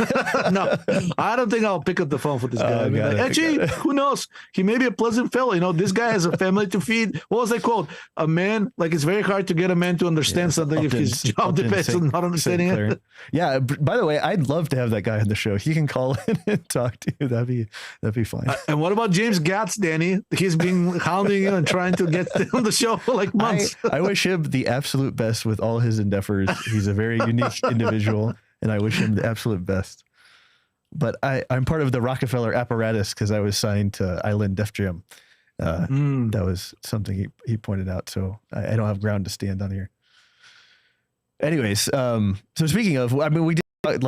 No, I don't think I'll pick up the phone for this guy. Actually, who knows? He may be a pleasant fellow. You know, this guy has a family to feed. What was that quote? A man, like it's very hard to get a man to understand something if his job depends on not understanding it. Yeah. By the way, I'd love to have that guy on the show. He can call in and talk to you. That'd be fine. And what about James Gatz, Danny? He's been hounding you and trying to get on the show for like months. I wish him the absolute best with all his endeavors. He's a very unique individual, and I wish him the absolute best. But I'm part of the Rockefeller apparatus because I was signed to Island Def Jam. That was something he pointed out. So I don't have ground to stand on here. Anyways, so speaking of, I mean, we did what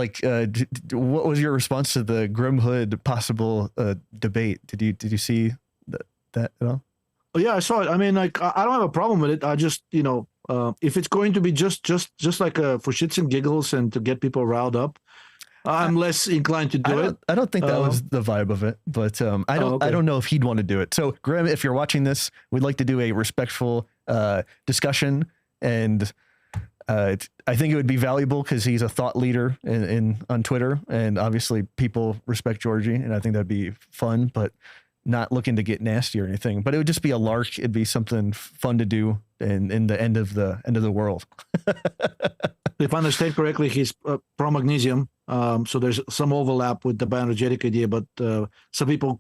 was your response to the Grimhood possible debate? Did you see that at all? Oh, yeah, I saw it. I mean, like, I don't have a problem with it. I just, if it's going to be just like for shits and giggles and to get people riled up, I'm less inclined to do it. I don't think that was the vibe of it, but I don't know if he'd want to do it. So Grim, if you're watching this, we'd like to do a respectful discussion, and I think it would be valuable because he's a thought leader on Twitter, and obviously people respect Georgi, and I think that'd be fun, but not looking to get nasty or anything. But it would just be a lark. It'd be something fun to do in the end of the world. If I understand correctly, he's pro-magnesium. So there's some overlap with the bioenergetic idea, but some people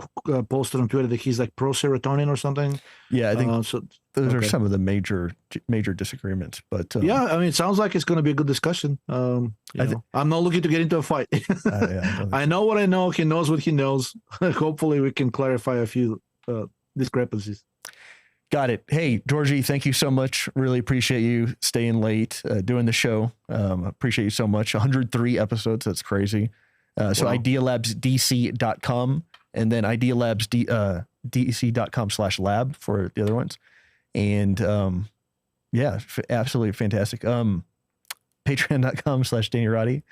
posted on Twitter that he's like pro-serotonin or something. Yeah, I think those are some of the major disagreements. But yeah, I mean, it sounds like it's going to be a good discussion. I'm not looking to get into a fight. I know what I know. He knows what he knows. Hopefully we can clarify a few discrepancies. Got it. Hey, Georgi, thank you so much. Really appreciate you staying late, doing the show. Appreciate you so much. 103 episodes. That's crazy. So wow. idealabsdc.com and then idealabsdc.com/lab for the other ones. And yeah, absolutely fantastic. Patreon.com/DannyRoddy.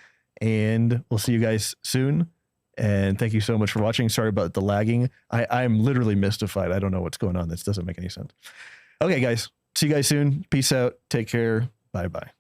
And we'll see you guys soon. And thank you so much for watching. Sorry about the lagging. I'm literally mystified. I don't know what's going on. This doesn't make any sense. Okay, guys. See you guys soon. Peace out. Take care. Bye-bye.